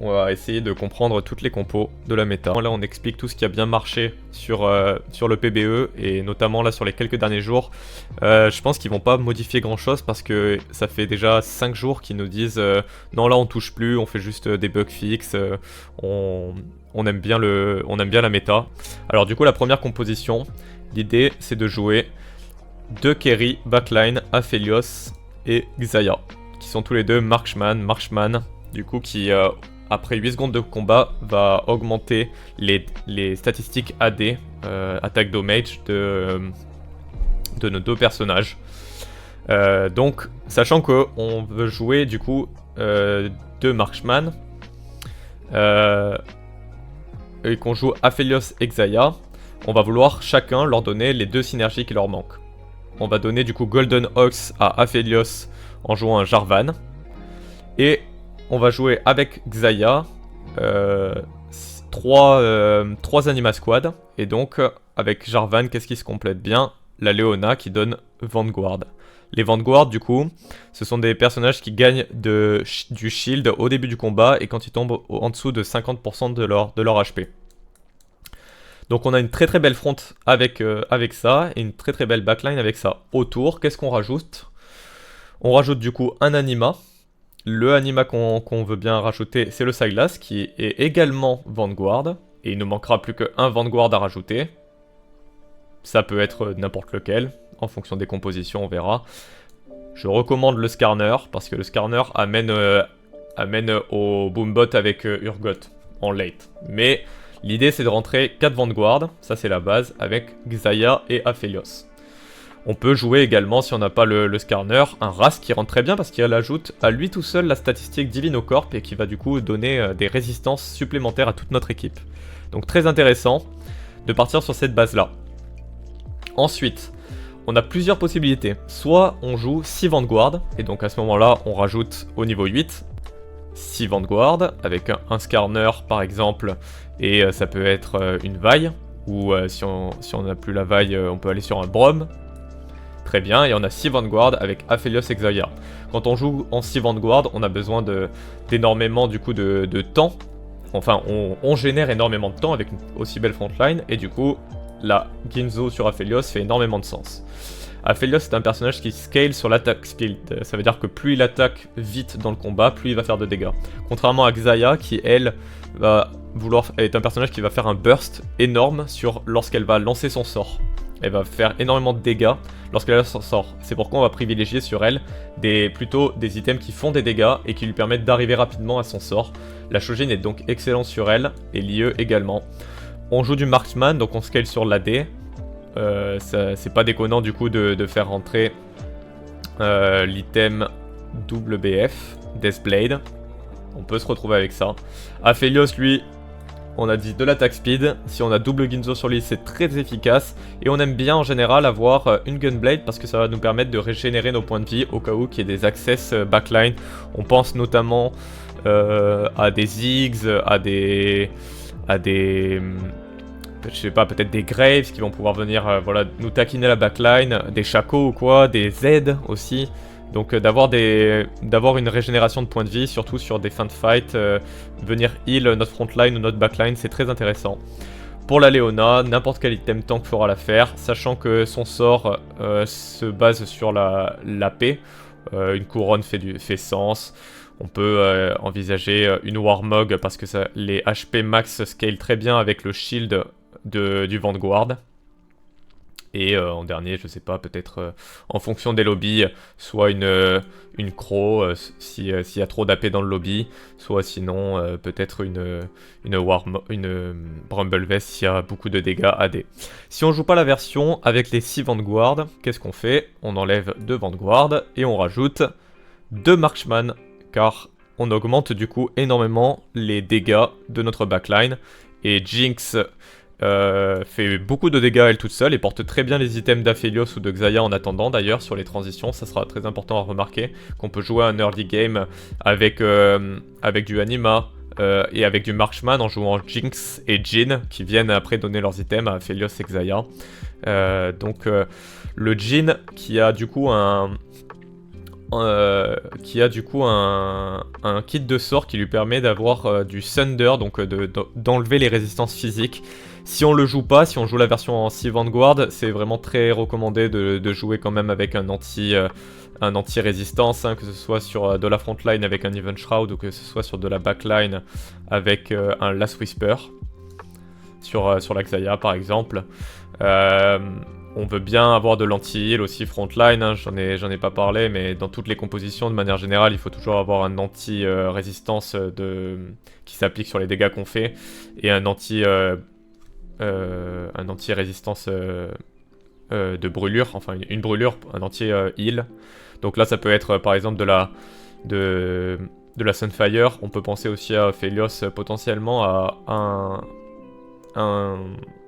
On va essayer de comprendre toutes les compos de la méta. Là, on explique tout ce qui a bien marché sur le PBE et notamment là sur les quelques derniers jours. Je pense qu'ils vont pas modifier grand chose parce que ça fait déjà 5 jours qu'ils nous disent non, là on touche plus, on fait juste des bugs fixes, on aime bien la méta. Alors du coup, la première composition, l'idée c'est de jouer 2 carry backline, Aphelios et Xayah, qui sont tous les deux Marksman, du coup qui après 8 secondes de combat va augmenter les statistiques AD, attaque damage de nos deux personnages. Donc sachant qu'on veut jouer du coup 2 Marksman et qu'on joue Aphelios et Xayah, on va vouloir chacun leur donner les 2 synergies qui leur manquent. On va donner du coup Golden Ox à Aphelios en jouant un Jarvan. Et on va jouer avec Xayah 3 Anima Squad. Et donc avec Jarvan, qu'est-ce qui se complète bien? La Leona qui donne Vanguard. Les Vanguard du coup, ce sont des personnages qui gagnent du shield au début du combat et quand ils tombent en dessous de 50% de leur HP. Donc on a une très très belle front avec ça et une très très belle backline avec ça. Autour, qu'est-ce qu'on rajoute? On rajoute du coup un anima. Le anima qu'on veut bien rajouter, c'est le Sylas qui est également Vanguard. Et il ne manquera plus qu'un Vanguard à rajouter. Ça peut être n'importe lequel, en fonction des compositions, on verra. Je recommande le Skarner, parce que le Skarner amène au Boombot avec Urgot en late. Mais l'idée c'est de rentrer 4 Vanguard, ça c'est la base, avec Xayah et Aphelios. On peut jouer également, si on n'a pas le Skarner, un Ras qui rentre très bien parce qu'il ajoute à lui tout seul la statistique Divine au Corp et qui va du coup donner des résistances supplémentaires à toute notre équipe. Donc très intéressant de partir sur cette base-là. Ensuite, on a plusieurs possibilités. Soit on joue 6 Vanguard, et donc à ce moment-là, on rajoute au niveau 8 6 Vanguard, avec un Skarner par exemple, et ça peut être une vaille, ou si on n'a plus la vaille, on peut aller sur un Brom. Très bien, et on a 6 Vanguard avec Aphelios et Xayah. Quand on joue en 6 Vanguard, on a besoin d'énormément du coup de temps. Enfin, on génère énormément de temps avec une aussi belle frontline, et du coup, la Ginzo sur Aphelios fait énormément de sens. Aphelios est un personnage qui scale sur l'attaque speed, ça veut dire que plus il attaque vite dans le combat, plus il va faire de dégâts. Contrairement à Xayah qui, elle, est un personnage qui va faire un burst énorme lorsqu'elle va lancer son sort. Elle va faire énormément de dégâts lorsqu'elle lance son sort. C'est pourquoi on va privilégier sur elle plutôt des items qui font des dégâts et qui lui permettent d'arriver rapidement à son sort. La Shojin est donc excellente sur elle, et l'IE également. On joue du Marksman, donc on scale sur l'AD. C'est pas déconnant du coup de faire rentrer l'item WBF, Deathblade. On peut se retrouver avec ça. Aphelios, lui, on a dit de l'attaque speed. Si on a double Ginzo sur lui, c'est très efficace. Et on aime bien en général avoir une Gunblade parce que ça va nous permettre de régénérer nos points de vie au cas où qu'il y ait des access backline. On pense notamment à des Ziggs, je sais pas, peut-être des Graves qui vont pouvoir venir voilà, nous taquiner la backline, des Shaco ou quoi, des Z aussi. Donc d'avoir une régénération de points de vie, surtout sur des fins de fight, venir heal notre frontline ou notre backline, c'est très intéressant. Pour la Leona, n'importe quel item tank fera l'affaire, sachant que son sort se base sur la paix. Une couronne fait sens. On peut envisager une Warmog parce que les HP max scale très bien avec le shield du Vanguard. Et en dernier, je sais pas, peut-être en fonction des lobbies, soit une Crow s'il y a trop d'AP dans le lobby, soit sinon peut-être une Bramble Vest s'il y a beaucoup de dégâts AD. Si on joue pas la version avec les 6 Vanguard, qu'est-ce qu'on fait? On enlève 2 Vanguard et on rajoute 2 Marksman, car on augmente du coup énormément les dégâts de notre backline. Et Jinx fait beaucoup de dégâts elle toute seule et porte très bien les items d'Aphelios ou de Xayah en attendant d'ailleurs sur les transitions. Ça sera très important à remarquer qu'on peut jouer un early game avec du Anima et avec du Marksman en jouant Jinx et Jhin qui viennent après donner leurs items à Aphelios et Xayah. Donc le Jhin qui a du coup qui a du coup un kit de sort qui lui permet d'avoir du Thunder, donc d'enlever les résistances physiques. Si on le joue pas, si on joue la version en 6 Vanguard, c'est vraiment très recommandé de jouer quand même avec un anti-résistance, hein, que ce soit sur de la frontline avec un Even Shroud ou que ce soit sur de la backline avec un Last Whisper, sur la Xayah par exemple. On veut bien avoir de l'anti-heal aussi frontline, hein, j'en ai pas parlé, mais dans toutes les compositions, de manière générale, il faut toujours avoir un anti-résistance qui s'applique sur les dégâts qu'on fait, et un anti-résistance de brûlure, enfin une brûlure, un anti-heal. Donc là, ça peut être par exemple de la Sunfire. On peut penser aussi à Phelios potentiellement à un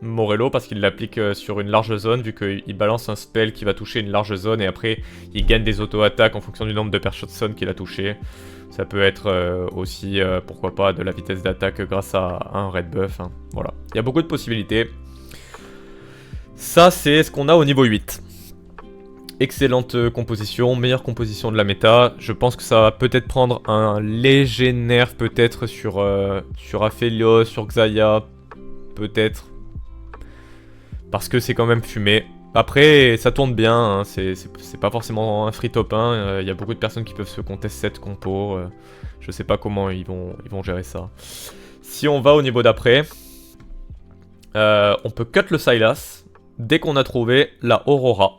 Morello parce qu'il l'applique sur une large zone vu qu'il balance un spell qui va toucher une large zone et après il gagne des auto-attaques en fonction du nombre de personnes qu'il a touché. Ça peut être aussi, pourquoi pas, de la vitesse d'attaque grâce à un red buff. Hein. Voilà, il y a beaucoup de possibilités. Ça, c'est ce qu'on a au niveau 8. Excellente composition, meilleure composition de la méta. Je pense que ça va peut-être prendre un léger nerf peut-être sur Aphelios, sur Xayah, peut-être. Parce que c'est quand même fumé. Après, ça tourne bien, hein. C'est pas forcément un free top 1. Il y a beaucoup de personnes qui peuvent se contester cette compo. Je sais pas comment ils vont gérer ça. Si on va au niveau d'après, on peut cut le Sylas dès qu'on a trouvé la Aurora.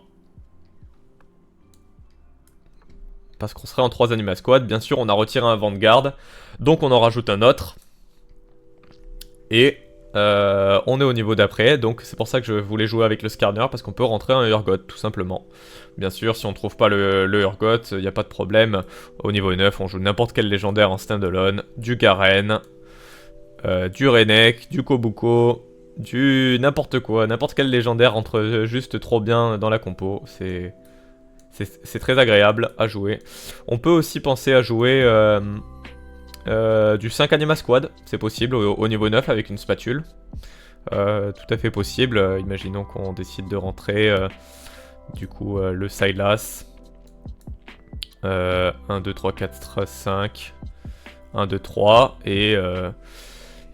Parce qu'on serait en 3 Anima Squad. Bien sûr, on a retiré un Vanguard. Donc on en rajoute un autre. Et on est au niveau d'après. Donc c'est pour ça que je voulais jouer avec le Skarner. Parce qu'on peut rentrer un Urgot, tout simplement. Bien sûr, si on trouve pas le Urgot, il n'y a pas de problème. Au niveau 9, on joue n'importe quel légendaire en standalone. Du Garen. Du Renek. Du Kobuko. Du n'importe quoi. N'importe quel légendaire entre juste trop bien dans la compo. C'est très agréable à jouer. On peut aussi penser à jouer du 5 Anima Squad, c'est possible, au niveau 9 avec une spatule. Tout à fait possible. Imaginons qu'on décide de rentrer du coup le Sylas. 1, 2, 3, 4, 5. 1, 2, 3. Et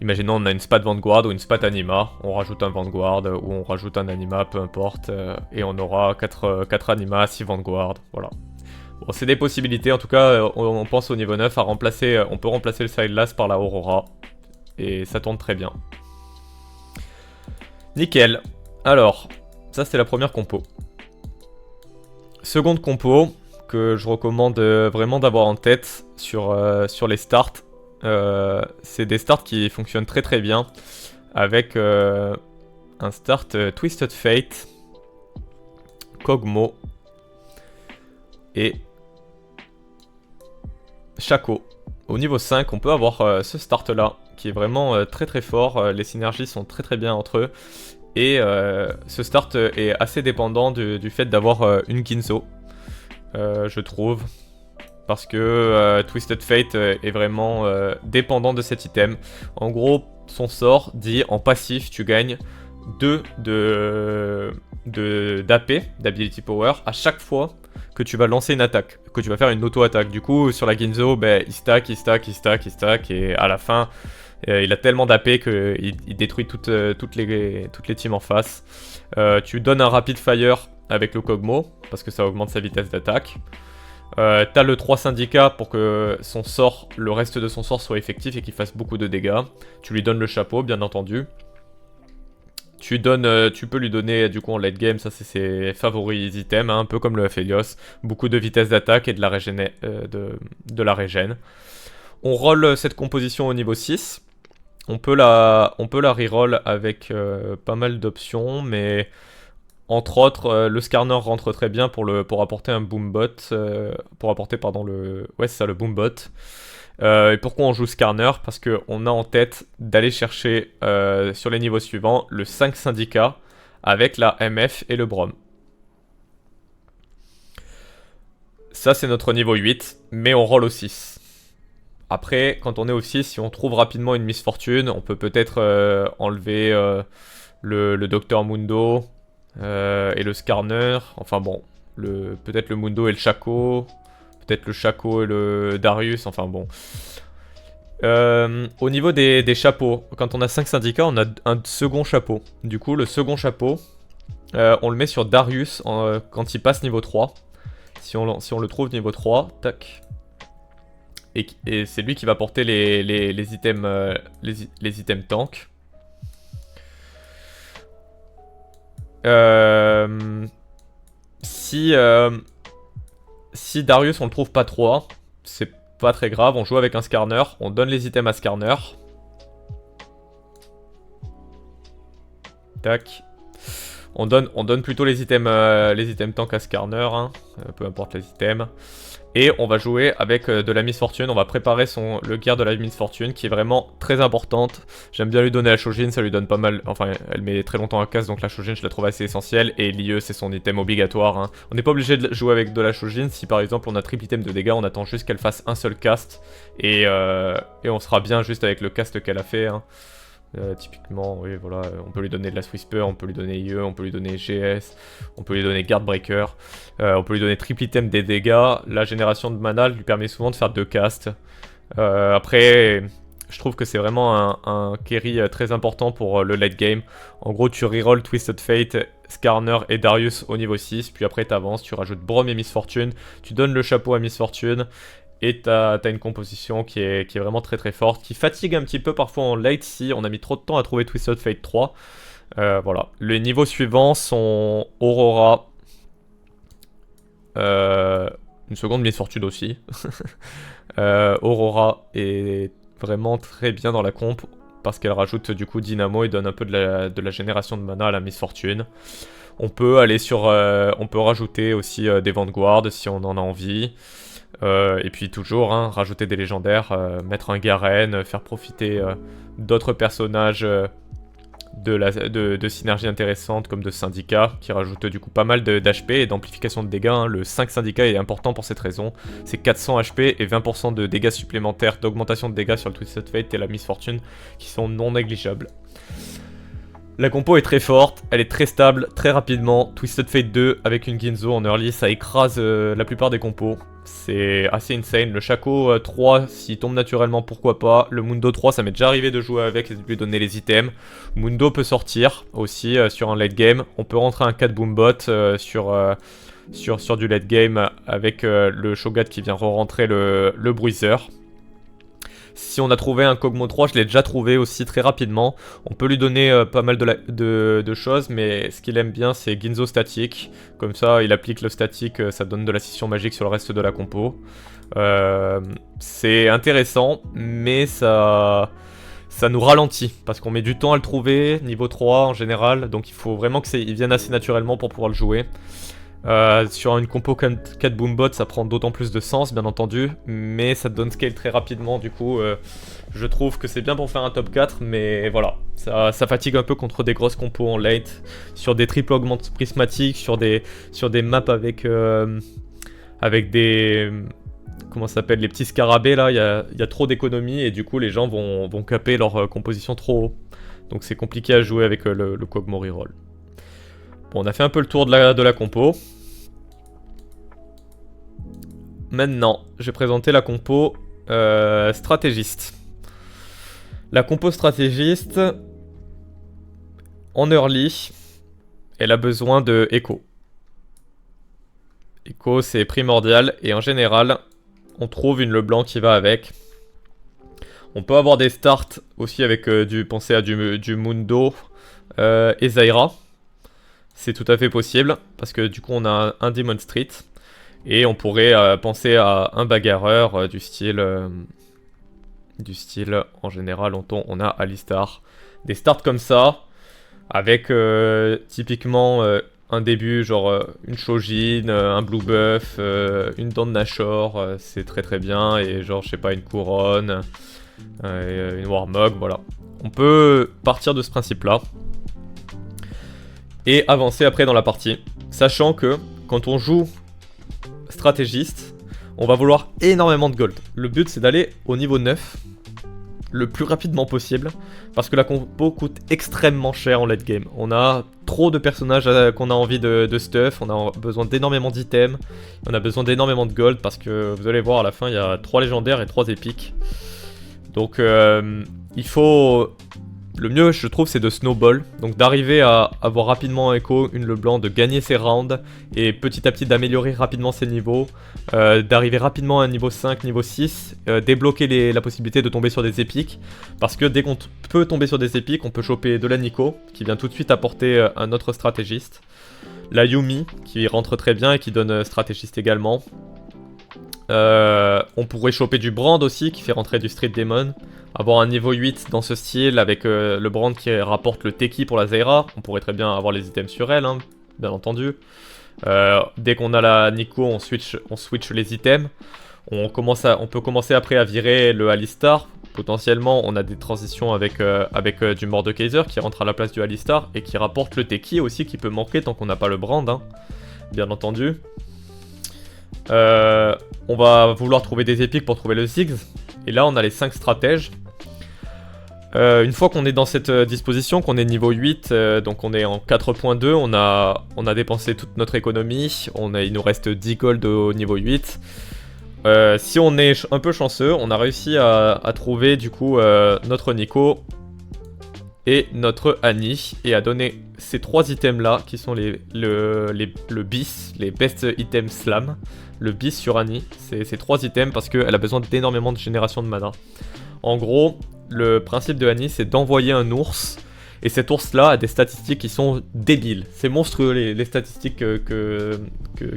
imaginons on a une spat Vanguard ou une spat Anima. On rajoute un Vanguard ou on rajoute un Anima, peu importe. Et on aura 4 Anima, 6 Vanguard. Voilà. Bon, c'est des possibilités. En tout cas, on pense au niveau 9 à remplacer. On peut remplacer le Sylas par la Aurora. Et ça tourne très bien. Nickel. Alors, ça c'était la première compo. Seconde compo que je recommande vraiment d'avoir en tête sur les starts. C'est des starts qui fonctionnent très très bien avec un start Twisted Fate, Kog'Maw et Shaco. Au niveau 5, on peut avoir ce start là qui est vraiment très très fort. Les synergies sont très très bien entre eux. Et ce start est assez dépendant du fait d'avoir une Ginzo, je trouve. Parce que Twisted Fate est vraiment dépendant de cet item. En gros, son sort dit en passif, tu gagnes 2 d'AP, d'Ability Power, à chaque fois que tu vas lancer une attaque, que tu vas faire une auto-attaque. Du coup, sur la Ginzo, ben, il stack, et à la fin, il a tellement d'AP qu'il détruit toutes les teams en face. Tu donnes un Rapid Fire avec le Kog'Maw, parce que ça augmente sa vitesse d'attaque. T'as le 3 syndicats pour que son sort, le reste de son sort soit effectif et qu'il fasse beaucoup de dégâts. Tu lui donnes le chapeau, bien entendu. Tu peux lui donner, du coup en late game, ça c'est ses favoris items, hein, un peu comme le Aphelios. Beaucoup de vitesse d'attaque et de la régène. On roll cette composition au niveau 6. On peut la reroll avec pas mal d'options, mais entre autres, le Skarner rentre très bien pour apporter un Boombot. Pour apporter, pardon, ouais, c'est ça, le Boombot. Et pourquoi on joue Skarner? Parce qu'on a en tête d'aller chercher sur les niveaux suivants le 5 syndicat avec la MF et le Brom. Ça, c'est notre niveau 8, mais on roll au 6. Après, quand on est au 6, si on trouve rapidement une misfortune, on peut peut-être enlever le Dr Mundo et le Skarner. Enfin bon, peut-être le Mundo et le Shaco. peut-être le Shaco et le Darius, enfin bon. Au niveau des chapeaux, quand on a 5 syndicats, on a un second chapeau. Du coup, le second chapeau, on le met sur Darius quand il passe niveau 3. Si on le trouve niveau 3, tac. Et c'est lui qui va porter les items, les items tank. Si Darius on le trouve pas 3, c'est pas très grave, on joue avec un Skarner, on donne les items à Skarner. Tac. On donne plutôt les items tank à Skarner, hein, peu importe les items. Et on va jouer avec de la Miss Fortune, on va préparer le gear de la Miss Fortune qui est vraiment très importante. J'aime bien lui donner la Shojin, ça lui donne pas mal, enfin elle met très longtemps à casse donc la Shojin je la trouve assez essentielle. Et l'IE c'est son item obligatoire, hein. On n'est pas obligé de jouer avec de la Shojin, si par exemple on a triple item de dégâts, on attend juste qu'elle fasse un seul cast. Et on sera bien juste avec le cast qu'elle a fait, hein. Typiquement, oui, voilà, on peut lui donner de la Whisper, on peut lui donner IE, on peut lui donner GS, on peut lui donner Guardbreaker, on peut lui donner triple item des dégâts. La génération de mana lui permet souvent de faire 2 casts. Après, je trouve que c'est vraiment un carry très important pour le late game. En gros, tu reroll Twisted Fate, Skarner et Darius au niveau 6, puis après t'avances, tu rajoutes Braum et Miss Fortune, tu donnes le chapeau à Miss Fortune. Et t'as une composition qui est vraiment très très forte, qui fatigue un petit peu parfois en late si on a mis trop de temps à trouver Twisted Fate 3. Voilà. Les niveaux suivants sont Aurora, une seconde Miss Fortune aussi. Aurora est vraiment très bien dans la comp parce qu'elle rajoute du coup Dynamo et donne un peu de la génération de mana à la Miss Fortune. On peut aller sur, on peut rajouter aussi des Vanguard si on en a envie. Et puis toujours, hein, rajouter des légendaires, mettre un Garen, faire profiter d'autres personnages de synergie intéressante comme de syndicats qui rajoutent du coup pas mal d'HP et d'amplification de dégâts, hein. Le 5 syndicat est important pour cette raison, c'est 400 HP et 20% de dégâts supplémentaires, d'augmentation de dégâts sur le Twisted Fate et la Miss Fortune qui sont non négligeables. La compo est très forte, elle est très stable, très rapidement. Twisted Fate 2 avec une Ginzo en early, ça écrase la plupart des compos. C'est assez insane. Le Shaco 3, s'il tombe naturellement, pourquoi pas. Le Mundo 3, ça m'est déjà arrivé de jouer avec et de lui donner les items. Mundo peut sortir aussi sur un late game. On peut rentrer un 4 Boombot sur du late game avec le Shogat qui vient re-rentrer le Bruiser. Si on a trouvé un Kog'Maw 3, je l'ai déjà trouvé aussi très rapidement. On peut lui donner pas mal de choses, mais ce qu'il aime bien, c'est Ginzo statique. Comme ça, il applique le statique, ça donne de la scission magique sur le reste de la compo. C'est intéressant, mais ça nous ralentit, parce qu'on met du temps à le trouver, niveau 3 en général, donc il faut vraiment qu'il vienne assez naturellement pour pouvoir le jouer. Sur une compo 4 Boombot, ça prend d'autant plus de sens, bien entendu, mais ça te donne scale très rapidement, du coup, je trouve que c'est bien pour faire un top 4, mais voilà, ça fatigue un peu contre des grosses compos en late, sur des triple augmentes prismatiques, sur des maps avec des... Comment ça s'appelle, les petits scarabées là, il y a trop d'économies et du coup les gens vont caper leur composition trop haut. Donc c'est compliqué à jouer avec le Kog'Maw reroll. Bon, on a fait un peu le tour de la compo. Maintenant, je vais présenter la compo stratégiste. La compo stratégiste, en early, elle a besoin de Echo. Echo, c'est primordial, et en général, on trouve une Leblanc qui va avec. On peut avoir des starts aussi avec pensez à du Mundo et Zyra. C'est tout à fait possible, parce que du coup on a un Demon Street, et on pourrait penser à un bagarreur du style en général on a Alistar. Des starts comme ça, avec typiquement un début, genre une Shojin, un Blue Buff, une dent de Nashor, c'est très très bien, et genre je sais pas, une couronne, une Warmog, voilà. On peut partir de ce principe là. Et avancer après dans la partie, sachant que quand on joue stratégiste, on va vouloir énormément de gold. Le but c'est d'aller au niveau 9 le plus rapidement possible, parce que la compo coûte extrêmement cher en late game. On a trop de personnages qu'on a envie de stuff, on a besoin d'énormément d'items, on a besoin d'énormément de gold, parce que vous allez voir à la fin il y a 3 légendaires et 3 épiques. Donc il faut... Le mieux je trouve c'est de snowball, donc d'arriver à avoir rapidement un Echo, une Leblanc, de gagner ses rounds et petit à petit d'améliorer rapidement ses niveaux, d'arriver rapidement à un niveau 5, niveau 6, débloquer la possibilité de tomber sur des épiques, parce que dès qu'on peut tomber sur des épiques, on peut choper de la Nico, qui vient tout de suite apporter un autre stratégiste, la Yuumi, qui rentre très bien et qui donne stratégiste également. On pourrait choper du Brand aussi, qui fait rentrer du Street Demon. Avoir un niveau 8 dans ce style avec le Brand qui rapporte le Teki pour la Zyra. On pourrait très bien avoir les items sur elle, hein, bien entendu. Dès qu'on a la Nico, on switch les items. On peut commencer après à virer le Alistar. Potentiellement, on a des transitions avec du Mordekaiser qui rentre à la place du Alistar et qui rapporte le Teki aussi, qui peut manquer tant qu'on n'a pas le Brand, hein, bien entendu. On va vouloir trouver des épiques pour trouver le Ziggs. Et là on a les 5 stratèges. Une fois qu'on est dans cette disposition, qu'on est niveau 8, donc on est en 4.2, on a dépensé toute notre économie, il nous reste 10 gold au niveau 8. Si on est un peu chanceux, on a réussi à trouver du coup notre Nico et notre Annie, et à donner ces 3 items là qui sont le bis, les best items slam. Le bis sur Annie, c'est ces 3 items parce qu'elle a besoin d'énormément de génération de mana. En gros, le principe de Annie, c'est d'envoyer un ours, et cet ours là a des statistiques qui sont débiles. C'est monstrueux les statistiques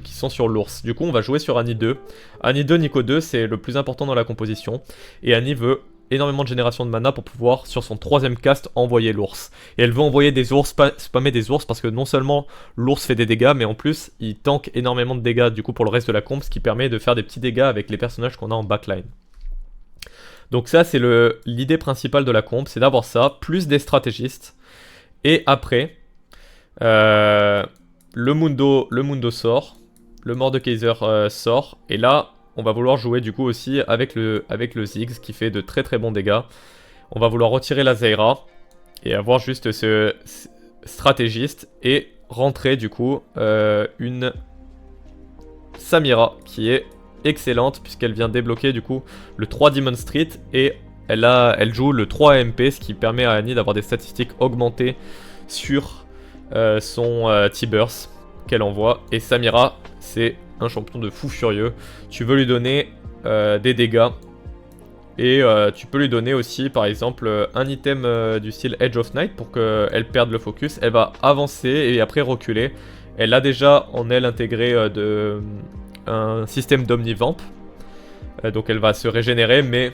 qui sont sur l'ours. Du coup on va jouer sur Annie 2. Annie 2, Nico 2, c'est le plus important dans la composition, et Annie veut énormément de génération de mana pour pouvoir, sur son 3ème cast, envoyer l'ours. Et elle veut envoyer des ours, spammer des ours, parce que non seulement l'ours fait des dégâts, mais en plus, il tank énormément de dégâts du coup pour le reste de la comp, ce qui permet de faire des petits dégâts avec les personnages qu'on a en backline. Donc ça, c'est l'idée principale de la comp, c'est d'avoir ça, plus des stratégistes. Et après, le Mundo sort, le Mordekaiser sort, et là... On va vouloir jouer du coup aussi avec le Ziggs qui fait de très très bons dégâts. On va vouloir retirer la Zyra et avoir juste ce stratégiste et rentrer du coup une Samira qui est excellente puisqu'elle vient débloquer du coup le 3 Demon Street et elle joue le 3 AMP, ce qui permet à Annie d'avoir des statistiques augmentées sur son T-Burst qu'elle envoie. Et Samira, c'est un champion de fou furieux. Tu veux lui donner des dégâts et tu peux lui donner aussi par exemple un item du style Edge of Night pour qu'elle perde le focus. Elle va avancer et après reculer. Elle a déjà en elle intégré un système d'Omnivamp, donc elle va se régénérer, mais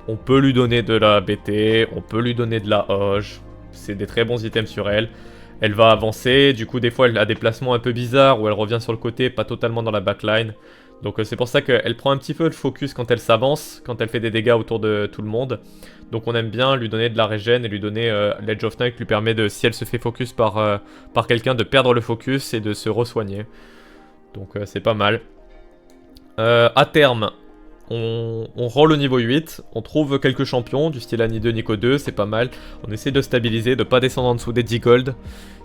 on peut lui donner de la BT, on peut lui donner de la Hoge, c'est des très bons items sur elle. Elle va avancer, du coup des fois elle a des placements un peu bizarres où elle revient sur le côté, pas totalement dans la backline. Donc c'est pour ça qu'elle prend un petit peu de focus quand elle s'avance, quand elle fait des dégâts autour de tout le monde. Donc on aime bien lui donner de la régène et lui donner l'Edge of Night qui lui permet de, si elle se fait focus par quelqu'un, de perdre le focus et de se re-soigner. Donc c'est pas mal. À terme, on roll au niveau 8, on trouve quelques champions du style Annie 2, Nico 2, c'est pas mal. On essaie de stabiliser, de pas descendre en dessous des 10 gold,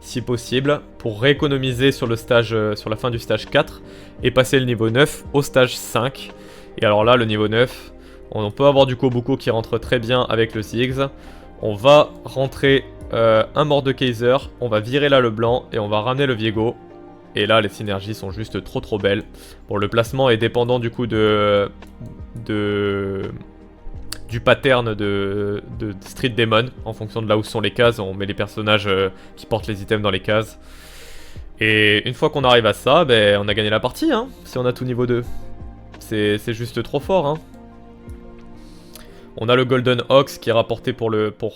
si possible, pour rééconomiser sur le stage, sur la fin du stage 4, et passer le niveau 9 au stage 5. Et alors là, le niveau 9, on peut avoir du Kobuko qui rentre très bien avec le Ziggs. On va rentrer un Mordekaiser, on va virer là le blanc, et on va ramener le Viego. Et là, les synergies sont juste trop belles. Bon, le placement est dépendant du coup du pattern de Street Demon. En fonction de là où sont les cases, on met les personnages qui portent les items dans les cases. Et une fois qu'on arrive à ça, ben, on a gagné la partie, hein, si on a tout niveau 2. C'est juste trop fort, hein. On a le Golden Ox qui est rapporté pour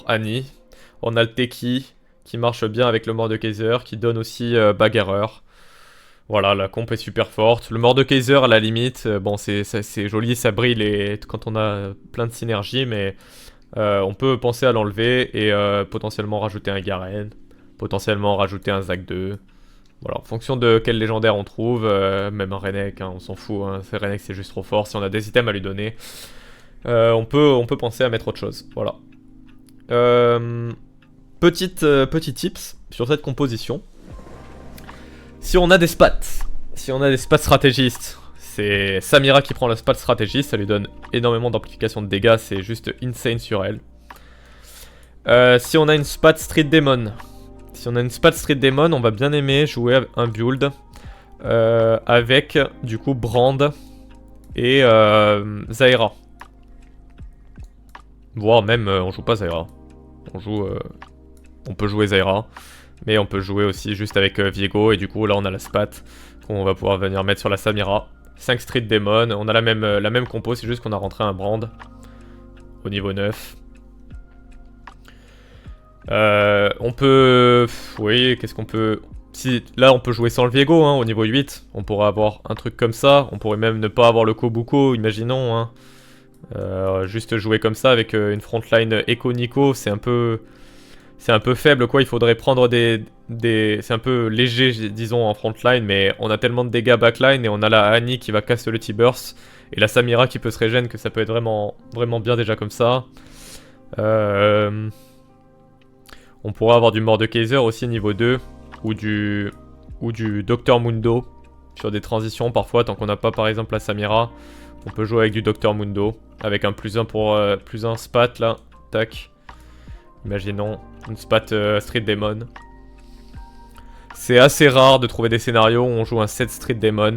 Annie. On a le Teki qui marche bien avec le Mordekaiser, qui donne aussi Bagarreur. Voilà, la comp est super forte. Le Mordekaiser à la limite, bon c'est joli, ça brille quand on a plein de synergie, mais on peut penser à l'enlever et potentiellement rajouter un Garen, potentiellement rajouter un Zac 2. Voilà, en fonction de quel légendaire on trouve, même un Renek, hein, on s'en fout, hein, Renek c'est juste trop fort, si on a des items à lui donner. On peut penser à mettre autre chose. Voilà. Petit tips sur cette composition. Si on a des spats stratégistes, c'est Samira qui prend la spat stratégiste, ça lui donne énormément d'amplification de dégâts, c'est juste insane sur elle. Si on a une spat street demon, on va bien aimer jouer un build avec du coup Brand et Zaira. Voire même on joue pas Zaira. On peut jouer Zaira, mais on peut jouer aussi juste avec Viego, et du coup là on a la spat qu'on va pouvoir venir mettre sur la Samira. 5 Street Demon, on a la même compo, c'est juste qu'on a rentré un Brand au niveau 9. On peut... Oui, qu'est-ce qu'on peut... Si, là on peut jouer sans le Viego hein, au niveau 8, on pourrait avoir un truc comme ça, on pourrait même ne pas avoir le Kobuko, imaginons. Hein. Juste jouer comme ça avec une frontline Echo-Nico, c'est un peu faible quoi, il faudrait prendre c'est un peu léger disons en frontline, mais on a tellement de dégâts backline et on a la Annie qui va casser le T-Burst et la Samira qui peut se régène que ça peut être vraiment bien déjà comme ça. On pourrait avoir du Mordekaiser aussi niveau 2 ou du Dr Mundo sur des transitions parfois tant qu'on n'a pas par exemple la Samira. On peut jouer avec du Dr Mundo avec un +1 pour +1 spat là, tac. Imaginons une spat Street Demon. C'est assez rare de trouver des scénarios où on joue un 7 Street Demon.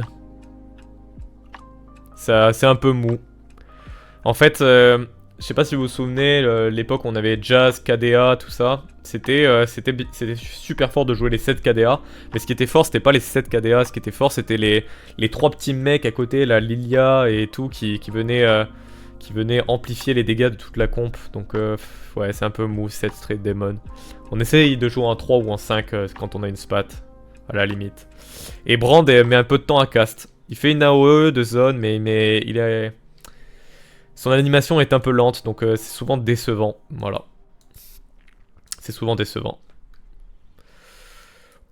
C'est un peu mou. En fait, je sais pas si vous vous souvenez, l'époque où on avait Jazz, KDA, tout ça. C'était super fort de jouer les 7 KDA. Mais ce qui était fort, c'était pas les 7 KDA. Ce qui était fort, c'était les 3 petits mecs à côté, la Lilia et tout, qui venaient amplifier les dégâts de toute la comp. Donc ouais, c'est un peu mou cette Street Demon. On essaye de jouer en 3 ou en 5 quand on a une spat, à la limite. Et Brand met un peu de temps à cast. Il fait une AOE de zone, mais son animation est un peu lente, donc c'est souvent décevant. Voilà. C'est souvent décevant.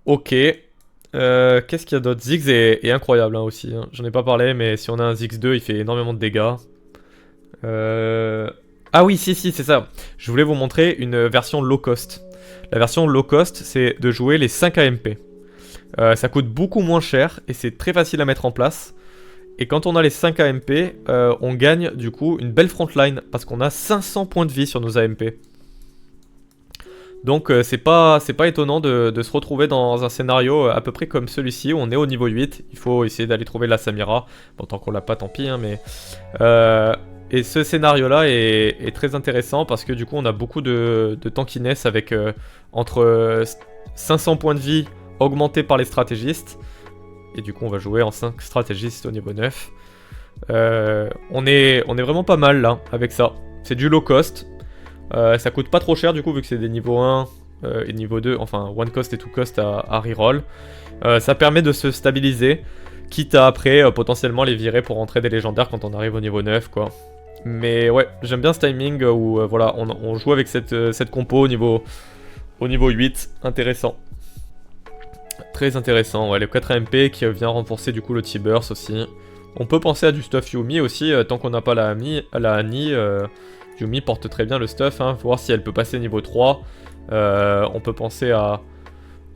Ok. Qu'est-ce qu'il y a d'autre? Ziggs est incroyable hein, aussi. Hein. J'en ai pas parlé, mais si on a un Ziggs 2, il fait énormément de dégâts. Ah oui, si, c'est ça. Je voulais vous montrer une version low cost. La version low cost, c'est de jouer les 5 AMP. Ça coûte beaucoup moins cher et c'est très facile à mettre en place. Et quand on a les 5 AMP, on gagne du coup une belle frontline parce qu'on a 500 points de vie sur nos AMP. Donc c'est pas étonnant de se retrouver dans un scénario à peu près comme celui-ci où on est au niveau 8. Il faut essayer d'aller trouver la Samira. Bon, tant qu'on l'a pas, tant pis, hein, mais... Et ce scénario-là est très intéressant parce que du coup on a beaucoup de tankiness avec entre 500 points de vie augmentés par les stratégistes. Et du coup on va jouer en 5 stratégistes au niveau 9. On est vraiment pas mal là avec ça. C'est du low cost. Ça coûte pas trop cher du coup vu que c'est des niveaux 1 et niveau 2, enfin one cost et two cost à reroll. Ça permet de se stabiliser, quitte à après potentiellement les virer pour rentrer des légendaires quand on arrive au niveau 9 quoi. Mais ouais, j'aime bien ce timing où voilà, on joue avec cette compo au niveau 8, intéressant. Très intéressant, ouais, le 4 MP qui vient renforcer du coup le T-Burst aussi. On peut penser à du stuff Yumi aussi, tant qu'on n'a pas la Annie. Yumi porte très bien le stuff, hein, voir si elle peut passer niveau 3. On peut penser à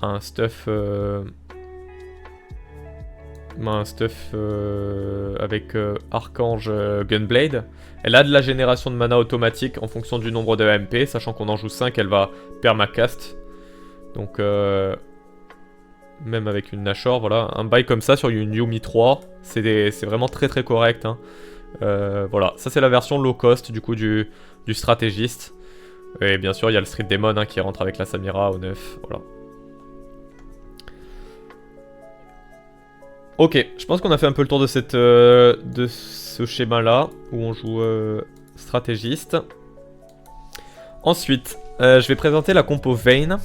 un stuff... avec Archange Gunblade. Elle a de la génération de mana automatique en fonction du nombre de MP, sachant qu'on en joue 5, elle va permacast. Donc même avec une Nashor, voilà, un bail comme ça sur une Yumi 3, c'est vraiment très correct. Hein. Voilà, ça c'est la version low cost du coup du stratégiste. Et bien sûr il y a le Street Demon hein, qui rentre avec la Samira au 9, voilà. Ok, je pense qu'on a fait un peu le tour de ce schéma là, où on joue stratégiste. Ensuite, je vais présenter la compo Vayne.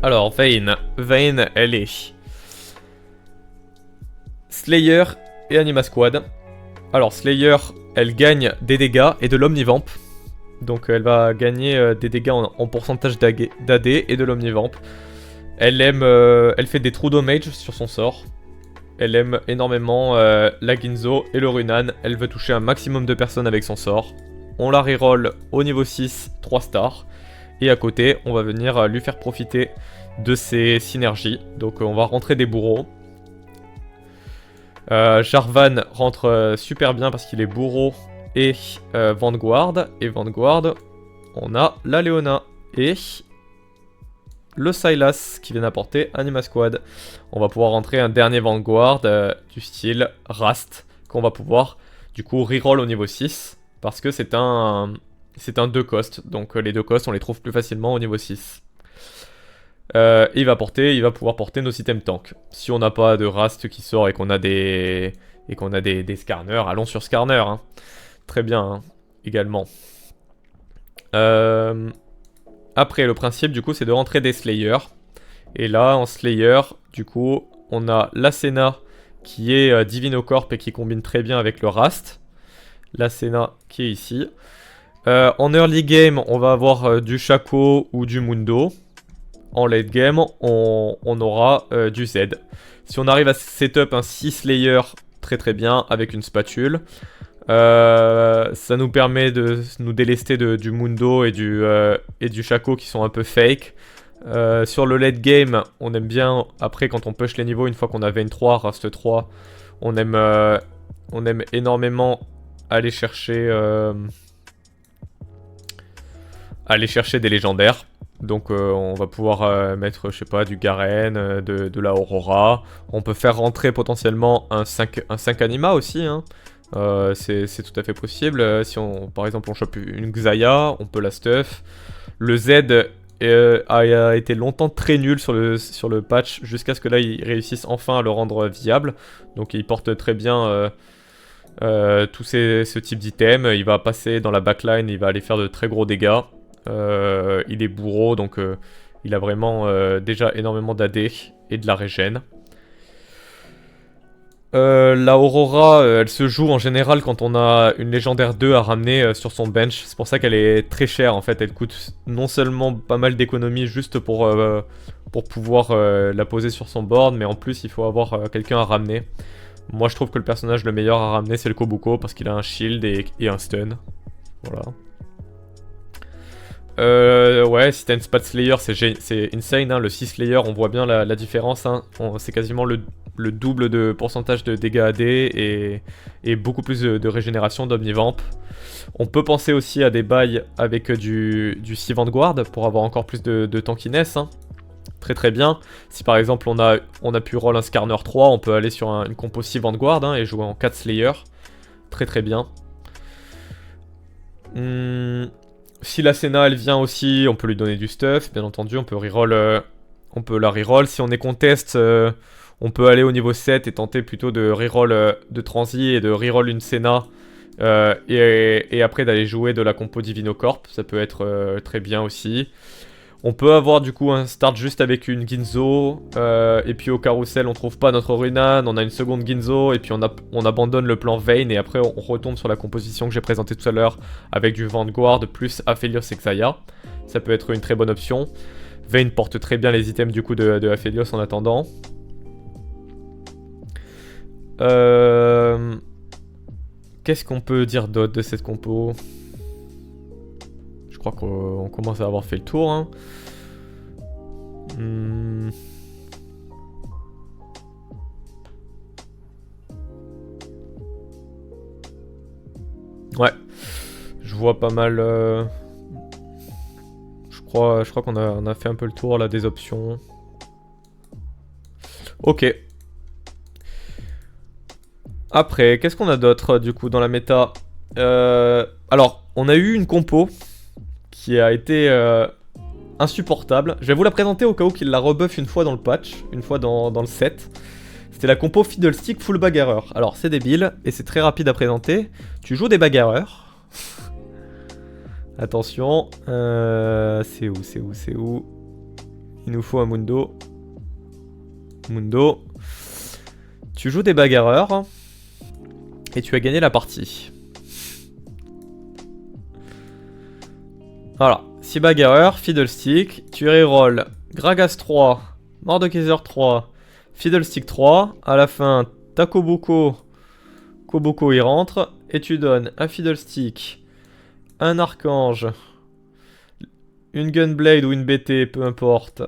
Alors, Vayne, elle est Slayer et Anima Squad. Alors, Slayer, elle gagne des dégâts et de l'Omnivamp. Donc, elle va gagner des dégâts en pourcentage d'AD et de l'Omnivamp. Elle fait des true damage sur son sort. elle aime énormément la Ginzo et le Runan. Elle veut toucher un maximum de personnes avec son sort. On la reroll au niveau 6, 3 stars. Et à côté, on va venir lui faire profiter de ses synergies. Donc on va rentrer des bourreaux. Jarvan rentre super bien parce qu'il est bourreau et Vanguard. Et Vanguard, on a la Leona et le Sylas qui vient apporter Anima Squad. On va pouvoir rentrer un dernier Vanguard du style Rast qu'on va pouvoir du coup reroll au niveau 6 parce que c'est un 2 cost. Donc les 2 costs on les trouve plus facilement au niveau 6. Il va pouvoir porter nos items tank. Si on n'a pas de Rast qui sort et qu'on a des Skarner, allons sur Skarner. Hein. Très bien, hein, également. Après, le principe, du coup, c'est de rentrer des Slayers. Et là, en Slayer, du coup, on a l'Asena qui est Divinocorp et qui combine très bien avec le Rast. L'Asena qui est ici. En early game, on va avoir du Shaco ou du Mundo. En late game, on aura du Z. Si on arrive à setup un 6 Slayer très très bien avec une spatule, ça nous permet de nous délester du Mundo et du Shaco qui sont un peu fake. Sur le late game, on aime bien, après quand on push les niveaux, une fois qu'on a Vayne 3, Rust 3, on aime énormément aller chercher des légendaires. Donc on va pouvoir mettre, je sais pas, du Garen, de la Aurora. On peut faire rentrer potentiellement un 5 Anima aussi, hein. C'est tout à fait possible. Si par exemple on chope une Xayah, on peut la stuff. Le Z a été longtemps très nul sur le patch jusqu'à ce que là ils réussissent enfin à le rendre viable. Donc il porte très bien ce type d'item. Il va passer dans la backline, il va aller faire de très gros dégâts. Il est bourreau, donc il a vraiment déjà énormément d'AD et de la régène. La Aurora, elle se joue en général quand on a une légendaire 2 à ramener sur son bench. C'est pour ça qu'elle est très chère en fait. Elle coûte non seulement pas mal d'économies juste pour pouvoir la poser sur son board, mais en plus il faut avoir quelqu'un à ramener. Moi je trouve que le personnage le meilleur à ramener c'est le Kobuko parce qu'il a un shield et un stun. Voilà. Ouais, si t'as une Spat Slayer, c'est insane, hein. Le 6 Slayer, on voit bien la différence, hein. C'est quasiment le double de pourcentage de dégâts AD et beaucoup plus de régénération d'Omnivamp. On peut penser aussi à des bails avec du 6 Vanguard pour avoir encore plus de tankiness, hein. Très très bien. Si par exemple on a pu roll un Skarner 3, on peut aller sur une compo 6 Vanguard, hein, et jouer en 4 Slayer. Très très bien. Si la Senna elle vient aussi, on peut lui donner du stuff, bien entendu, on peut la reroll. Si on est contest, on peut aller au niveau 7 et tenter plutôt de reroll de Transi et de reroll une Senna. Et après d'aller jouer de la compo Divinocorp, ça peut être très bien aussi. On peut avoir du coup un start juste avec une Ginzo, et puis au carrousel on trouve pas notre Runan, on a une seconde Ginzo, et puis on abandonne le plan Vayne, et après on retombe sur la composition que j'ai présentée tout à l'heure, avec du Vanguard plus Aphelios et Xayah. Ça peut être une très bonne option. Vayne porte très bien les items du coup de Aphelios en attendant. Qu'est-ce qu'on peut dire d'autre de cette compo ? Je crois qu'on commence à avoir fait le tour, hein. Ouais, je vois pas mal. Je crois qu'on a fait un peu le tour là des options. Ok. Après, qu'est-ce qu'on a d'autre du coup dans la méta ? Alors, on a eu une compo qui a été insupportable. Je vais vous la présenter au cas où qu'il la rebuff une fois dans le patch, une fois dans le set. C'était la compo Fiddlestick full bagarreur. Alors c'est débile et c'est très rapide à présenter. Tu joues des bagarreurs. Attention. C'est où ? Il nous faut un Mundo. Tu joues des bagarreurs. Et tu as gagné la partie. Voilà. 6 bagarreurs, Fiddlestick, tu reroll Gragas 3, Mordekaiser 3, Fiddlestick 3. À la fin, ta Koboko. Koboko il rentre. Et tu donnes un Fiddlestick, un Archange, une Gunblade ou une BT, peu importe.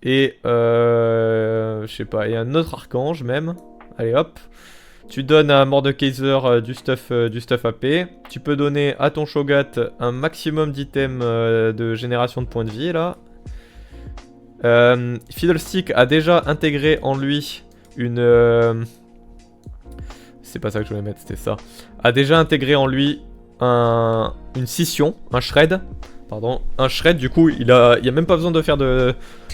Et je sais pas, et un autre Archange même. Allez hop. Tu donnes à Mordekaiser du stuff AP. Tu peux donner à ton Shogat un maximum d'items de génération de points de vie là. Fiddlestick a déjà intégré en lui une... c'est pas ça que je voulais mettre, c'était ça. A déjà intégré en lui une scission, un shred. Pardon, un shred, du coup, il a même pas besoin de faire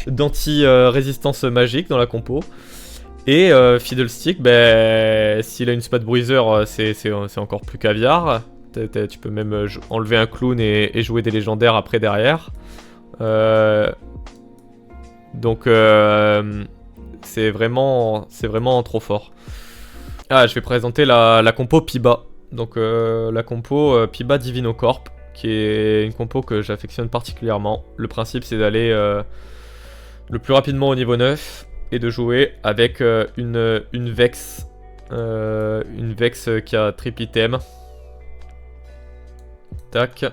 d'anti-résistance magique dans la compo. Et Fiddlestick, ben, s'il a une Spade Bruiser, c'est encore plus caviar. Tu peux même enlever un clown et jouer des légendaires après derrière. Donc c'est vraiment trop fort. Ah, je vais présenter la compo Piba. Donc la compo Piba Divinocorp, qui est une compo que j'affectionne particulièrement. Le principe, c'est d'aller le plus rapidement au niveau 9 et de jouer avec une Vex. Une Vex qui a triple item. Tac.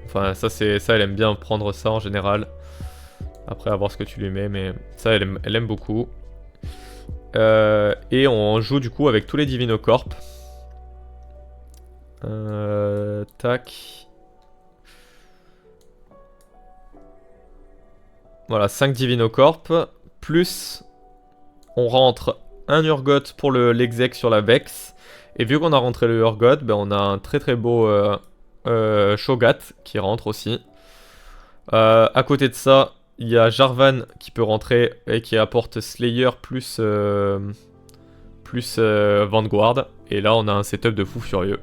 Enfin, ça, elle aime bien prendre ça en général. Après, à voir ce que tu lui mets, mais ça, elle aime beaucoup. Et on joue du coup avec tous les Divinocorp. Tac. Voilà, 5 Divinocorp. Plus, on rentre un Urgot pour l'exec sur la Vex. Et vu qu'on a rentré le Urgot, ben on a un très beau Shogat qui rentre aussi. À côté de ça, il y a Jarvan qui peut rentrer et qui apporte Slayer plus Vanguard. Et là, on a un setup de fou furieux.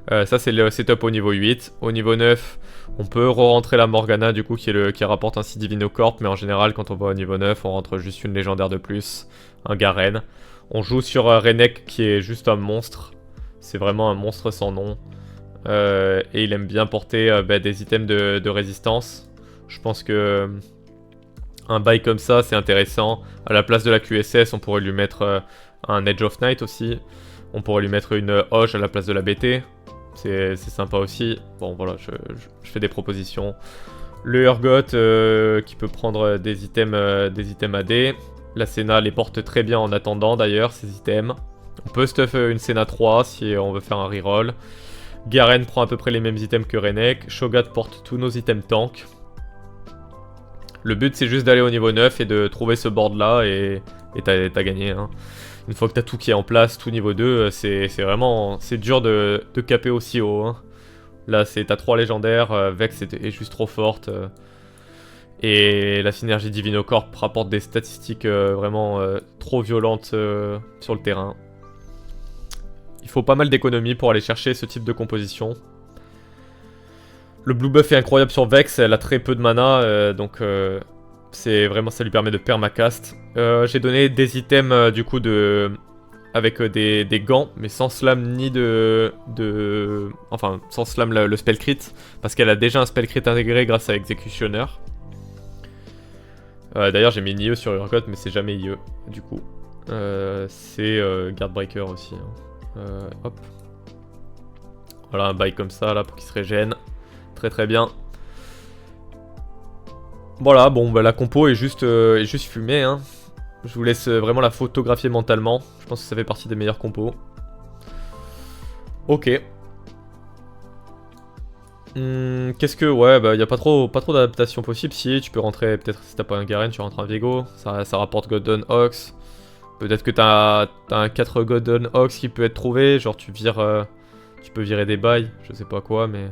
Ça, c'est le setup au niveau 8. Au niveau 9, on peut re-rentrer la Morgana, du coup, qui rapporte ainsi Divinocorp. Mais en général, quand on va au niveau 9, on rentre juste une légendaire de plus, un Garen. On joue sur Renek, qui est juste un monstre. C'est vraiment un monstre sans nom. Et il aime bien porter des items de résistance. Je pense que un bail comme ça, c'est intéressant. À la place de la QSS, on pourrait lui mettre un Edge of Night aussi. On pourrait lui mettre une Hoche à la place de la BT. C'est sympa aussi. Bon, voilà, je fais des propositions. Le Urgot qui peut prendre des items AD. La Senna les porte très bien en attendant d'ailleurs, ces items. On peut stuff une Senna 3 si on veut faire un reroll. Garen prend à peu près les mêmes items que Renek. Shogat porte tous nos items tank. Le but, c'est juste d'aller au niveau 9 et de trouver ce board là et t'as gagné. Hein. Une fois que t'as tout qui est en place, tout niveau 2, c'est vraiment... C'est dur de caper aussi haut. Hein. Là, t'as 3 légendaires, Vex est juste trop forte. Et la synergie Divinocorp rapporte des statistiques vraiment trop violentes sur le terrain. Il faut pas mal d'économies pour aller chercher ce type de composition. Le blue buff est incroyable sur Vex, elle a très peu de mana, donc c'est vraiment, ça lui permet de permacast. J'ai donné des items du coup avec des gants, mais sans slam ni enfin, sans slam le spell crit, parce qu'elle a déjà un spell crit intégré grâce à Executioner. D'ailleurs j'ai mis une IE sur Urgot, mais c'est jamais IE, du coup. C'est Guardbreaker aussi. Hein. Hop. Voilà, un bail comme ça là pour qu'il se régène. Très bien. Voilà, bon, bah, la compo est juste fumée. Hein. Je vous laisse vraiment la photographier mentalement. Je pense que ça fait partie des meilleures compos. Ok. Qu'est-ce que... Ouais, bah, y a pas trop d'adaptation possible. Si, tu peux rentrer... Peut-être si t'as pas un Garen, tu rentres un Viego. Ça rapporte Golden Ox. Peut-être que t'as un 4 Golden Ox qui peut être trouvé. Genre, tu peux virer des bails. Je sais pas quoi, mais...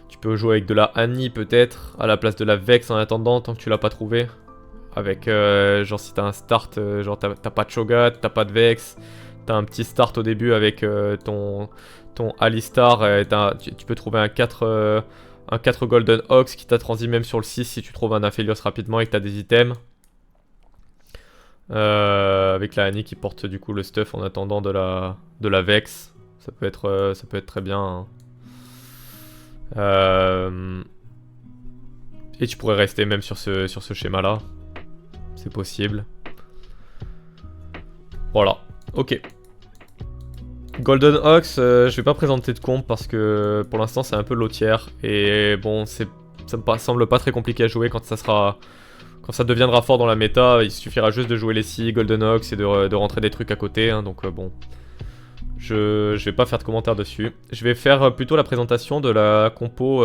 Tu peux jouer avec de la Annie peut-être, à la place de la Vex en attendant, tant que tu l'as pas trouvé. Avec, genre si t'as un start, genre t'as pas de Shogat, t'as pas de Vex, t'as un petit start au début avec ton Alistar, tu peux trouver un 4 Golden Ox qui t'a transi même sur le 6 si tu trouves un Aphelios rapidement et que t'as des items. Avec la Annie qui porte du coup le stuff en attendant de la Vex. Ça peut être très bien. Hein. Et tu pourrais rester même sur ce schéma là. C'est possible. Voilà, ok. Golden Ox, je vais pas présenter de comp parce que pour l'instant c'est un peu lotière. Et bon, ça me semble pas très compliqué à jouer quand ça deviendra fort dans la méta. Il suffira juste de jouer les 6 Golden Ox et de rentrer des trucs à côté. Hein, donc bon, je vais pas faire de commentaires dessus. Je vais faire plutôt la présentation de la compo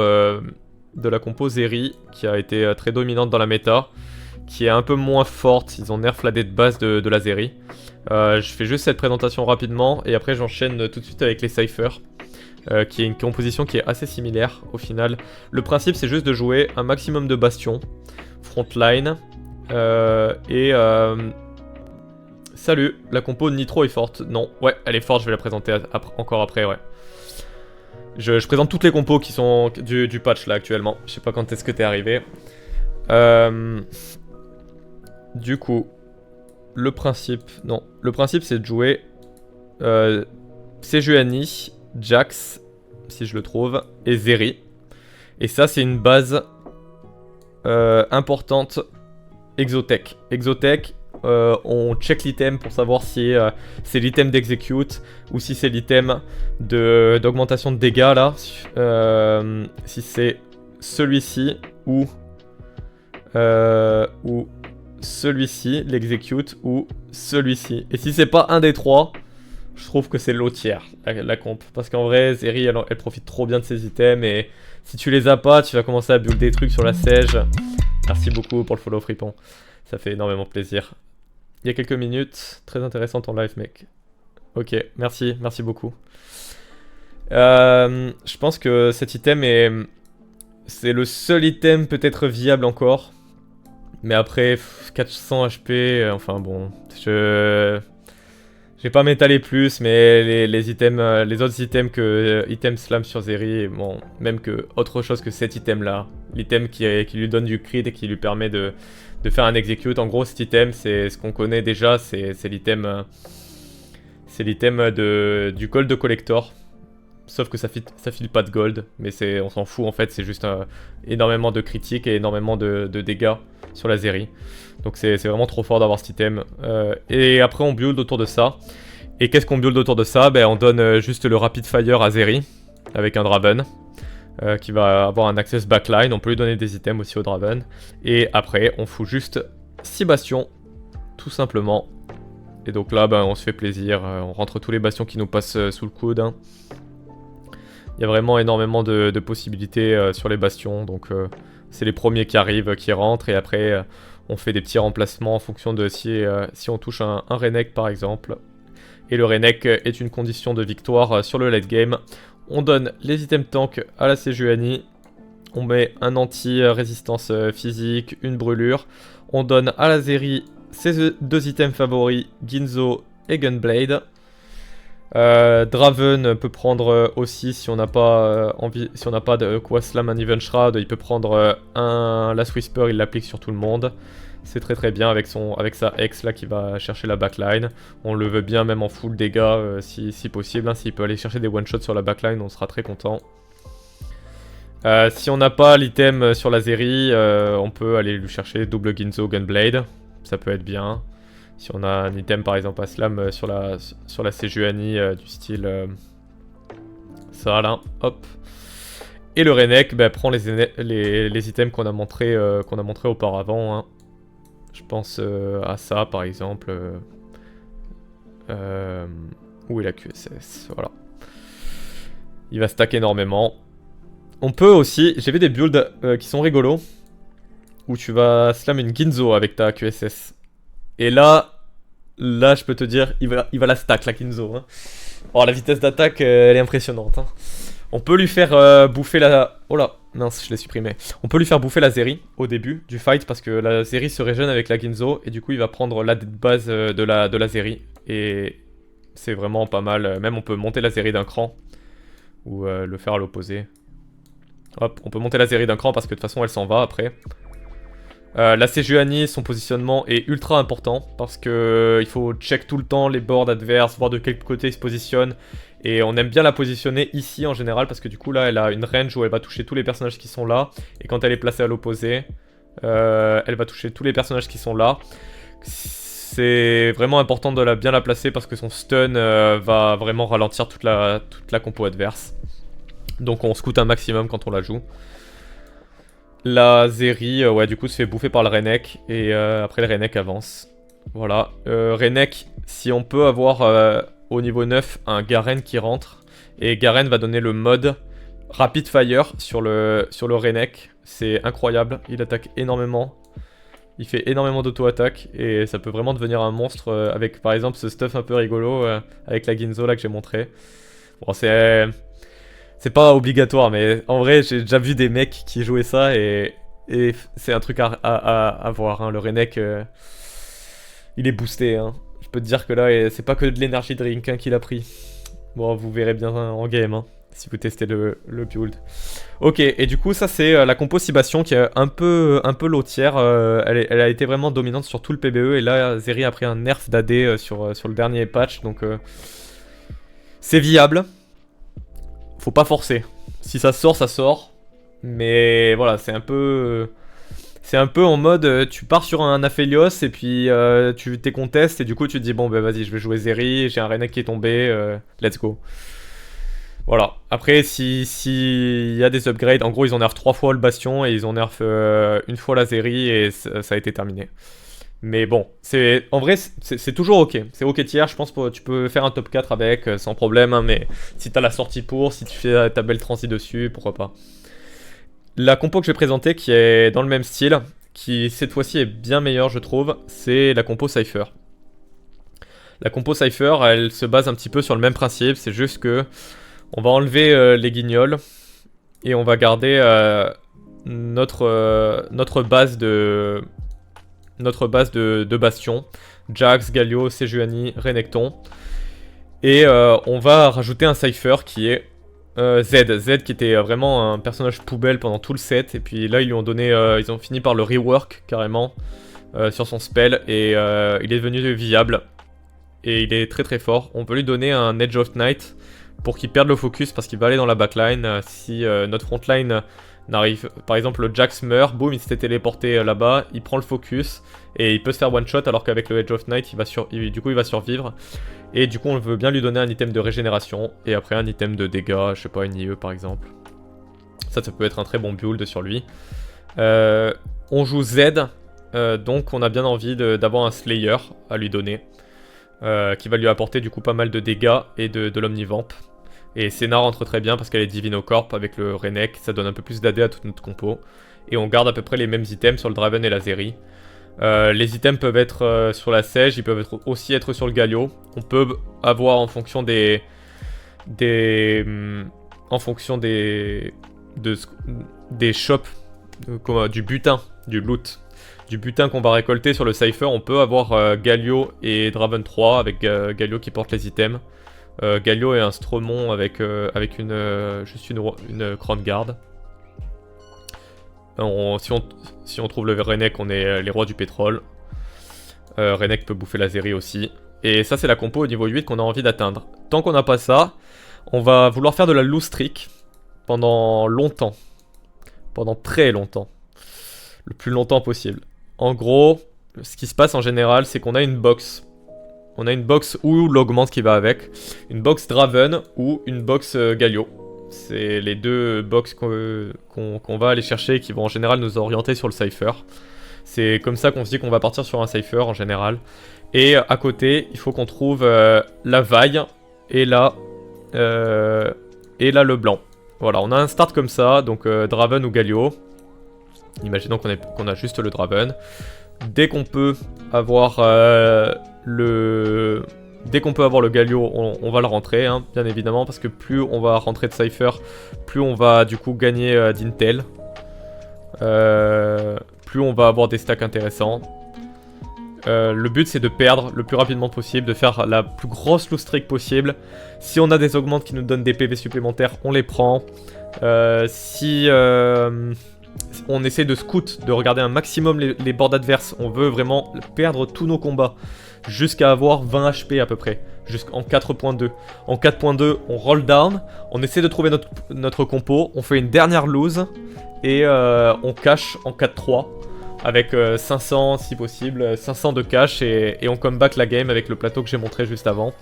Zeri qui a été très dominante dans la méta, qui est un peu moins forte. Ils ont nerf la dé de base de la Zeri. Je fais juste cette présentation rapidement et après j'enchaîne tout de suite avec les Cypher, qui est une composition qui est assez similaire au final. Le principe c'est juste de jouer un maximum de bastions, frontline, salut, la compo Nitro est forte. Non, ouais, elle est forte, je vais la présenter encore après, ouais. Je présente toutes les compos qui sont du patch là actuellement. Je sais pas quand est-ce que t'es arrivé. Du coup, le principe c'est de jouer Sejuani, Jax, si je le trouve, et Zeri. Et ça c'est une base importante Exotech. Exotech, on check l'item pour savoir si c'est l'item d'execute ou si c'est l'item d'augmentation de dégâts là. Si c'est celui-ci ou celui-ci, l'execute, ou celui-ci. Et si c'est pas un des trois, je trouve que c'est l'autre la comp. Parce qu'en vrai, Zeri, elle profite trop bien de ses items, et si tu les as pas, tu vas commencer à build des trucs sur la Sage. Merci beaucoup pour le follow Fripon, ça fait énormément plaisir. Il y a quelques minutes, très intéressant ton live mec. Ok, merci beaucoup. Je pense que cet item c'est le seul item peut-être viable encore. Mais après, 400 HP, enfin bon, je vais pas m'étaler plus, mais les items, les autres items que item slam sur Zeri, bon, même que autre chose que cet item là, l'item qui lui donne du crit et qui lui permet de faire un execute. En gros, cet item, c'est ce qu'on connaît déjà, c'est l'item du gold collector. Sauf que ça file pas de gold, mais on s'en fout en fait, c'est juste énormément de critiques et énormément de dégâts sur la Zeri. Donc c'est vraiment trop fort d'avoir cet item. Et après on build autour de ça. Et qu'est-ce qu'on build autour de ça? On donne juste le rapid fire à Zeri, avec un Draven, qui va avoir un access backline. On peut lui donner des items aussi au Draven. Et après on fout juste 6 bastions, tout simplement. Et donc là on se fait plaisir, on rentre tous les bastions qui nous passent sous le coude. Hein. Il y a vraiment énormément de possibilités sur les bastions, donc c'est les premiers qui arrivent, qui rentrent, et après on fait des petits remplacements en fonction de si on touche un Renek par exemple. Et le Renek est une condition de victoire sur le late game. On donne les items tank à la Sejuani, on met un anti-résistance physique, une brûlure. On donne à la Zeri ses 2 items favoris, Ginzo et Gunblade. Draven peut prendre aussi, si on n'a pas de quoi slam un Even Shroud, il peut prendre un Last Whisper, il l'applique sur tout le monde. C'est très bien avec sa Hex là qui va chercher la backline. On le veut bien même en full dégâts si possible, hein. S'il peut aller chercher des one shots sur la backline, on sera très content. Si on n'a pas l'item sur la Zeri, on peut aller lui chercher double Ginzo Gunblade, ça peut être bien. Si on a un item par exemple à slam sur la Sejuani du style ça là, hop. Et le Renek prend les items qu'on a montré auparavant. Hein. Je pense à ça par exemple. Où est la QSS? Voilà. Il va stack énormément. On peut aussi, j'ai vu des builds qui sont rigolos, où tu vas slam une Ginzo avec ta QSS. Et là je peux te dire, il va la stack la Ginzo. Hein. Oh, la vitesse d'attaque, elle est impressionnante. Hein. On peut lui faire bouffer la... Oh là, mince, je l'ai supprimé. On peut lui faire bouffer la Zeri au début du fight, parce que la Zeri se régène avec la Ginzo, et du coup il va prendre la base de la Zeri. Et c'est vraiment pas mal. Même on peut monter la Zeri d'un cran, ou le faire à l'opposé. Hop, on peut monter la Zeri d'un cran, parce que de toute façon elle s'en va après. La Sejuani, son positionnement est ultra important parce que il faut check tout le temps les boards adverses, voir de quel côté il se positionne. Et on aime bien la positionner ici en général parce que du coup là elle a une range où elle va toucher tous les personnages qui sont là. Et quand elle est placée à l'opposé, Elle va toucher tous les personnages qui sont là. C'est vraiment important de bien la placer parce que son stun va vraiment ralentir toute la compo adverse. Donc on scout un maximum quand on la joue. La Zeri, ouais, du coup, se fait bouffer par le Renek. Et après, le Renek avance. Voilà. Renek, si on peut avoir au niveau 9 un Garen qui rentre. Et Garen va donner le mode Rapid Fire sur le Renek. C'est incroyable. Il attaque énormément. Il fait énormément d'auto-attaque. Et ça peut vraiment devenir un monstre avec, par exemple, ce stuff un peu rigolo avec la Ginzo là que j'ai montré. Bon, c'est pas obligatoire, mais en vrai, j'ai déjà vu des mecs qui jouaient ça et c'est un truc à voir. Hein. Le Renek, il est boosté. Hein. Je peux te dire que là, c'est pas que de l'énergie drink hein, qu'il a pris. Bon, vous verrez bien en game hein, si vous testez le build. Ok, et du coup, ça c'est la compo Cibation qui est un peu lotière. Elle a été vraiment dominante sur tout le PBE et là, Zeri a pris un nerf d'AD sur le dernier patch, donc c'est viable. Faut pas forcer. Si ça sort, ça sort. Mais voilà, c'est un peu en mode, tu pars sur un Aphelios et puis tu t'es contestes et du coup tu te dis bon bah vas-y je vais jouer Zeri, j'ai un Renek qui est tombé, let's go. Voilà. Après s'il y a des upgrades, en gros ils ont nerf 3 fois le Bastion et ils ont nerf une fois la Zeri et ça a été terminé. Mais bon, en vrai, c'est toujours ok. C'est ok tiers, je pense que tu peux faire un top 4 avec, sans problème. Hein, mais si t'as la sortie pour, si tu fais ta belle transi dessus, pourquoi pas. La compo que je vais présenter, qui est dans le même style, qui cette fois-ci est bien meilleure, je trouve, c'est la compo Cypher. La compo Cypher, elle se base un petit peu sur le même principe. C'est juste que on va enlever les guignols et on va garder notre base de bastion, Jax, Galio, Sejuani, Renekton. Et on va rajouter un Cypher qui est Z qui était vraiment un personnage poubelle pendant tout le set. Et puis là ils lui ont donné, ils ont fini par le rework carrément sur son spell. Et il est devenu viable. Et il est très très fort. On peut lui donner un Edge of Night pour qu'il perde le focus parce qu'il va aller dans la backline. Si notre frontline n'arrive, par exemple le Jax meurt, boum, il s'était téléporté là-bas, il prend le focus et il peut se faire one shot alors qu'avec le Edge of Night du coup il va survivre. Et du coup on veut bien lui donner un item de régénération et après un item de dégâts, je sais pas, une IE par exemple. Ça peut être un très bon build sur lui. On joue Z, donc on a bien envie d'avoir un Slayer à lui donner. Qui va lui apporter du coup pas mal de dégâts et de l'Omnivamp. Et Senna rentre très bien parce qu'elle est Divine au Corp avec le Renek, ça donne un peu plus d'AD à toute notre compo. Et on garde à peu près les mêmes items sur le Draven et la Zeri. Les items peuvent être sur la Sage, ils peuvent aussi être sur le Galio. On peut avoir en fonction des shops, du butin, du loot. Du butin qu'on va récolter sur le Cypher, on peut avoir Galio et Draven 3 avec Galio qui porte les items. Galio et un Stromon avec juste une Crown Guard. Si on trouve le Renek, on est les rois du pétrole. Renek peut bouffer la Zeri aussi. Et ça c'est la compo au niveau 8 qu'on a envie d'atteindre. Tant qu'on n'a pas ça, on va vouloir faire de la loose streak pendant longtemps. Pendant très longtemps. Le plus longtemps possible. En gros, ce qui se passe en général, c'est qu'on a une box. On a une box ou l'augmente qui va avec. Une box Draven ou une box Galio. C'est les deux box qu'on va aller chercher et qui vont en général nous orienter sur le Cypher. C'est comme ça qu'on se dit qu'on va partir sur un Cypher en général. Et à côté, il faut qu'on trouve la vaille et là le blanc. Voilà, on a un start comme ça, donc Draven ou Galio. Imaginons qu'on a juste le Draven. Dès qu'on peut avoir Dès qu'on peut avoir le Galio, on va le rentrer, hein, bien évidemment, parce que plus on va rentrer de Cypher, plus on va du coup gagner d'intel. Plus on va avoir des stacks intéressants. Le but c'est de perdre le plus rapidement possible, de faire la plus grosse loose streak possible. Si on a des augmentes qui nous donnent des PV supplémentaires, on les prend. Si on essaie de scout, de regarder un maximum les boards adverses, on veut vraiment perdre tous nos combats jusqu'à avoir 20 HP à peu près, jusqu'en 4.2. En 4.2, on roll down, on essaie de trouver notre compo, on fait une dernière lose et on cache en 4-3. avec 500 si possible, 500 de cash et on comeback la game avec le plateau que j'ai montré juste avant.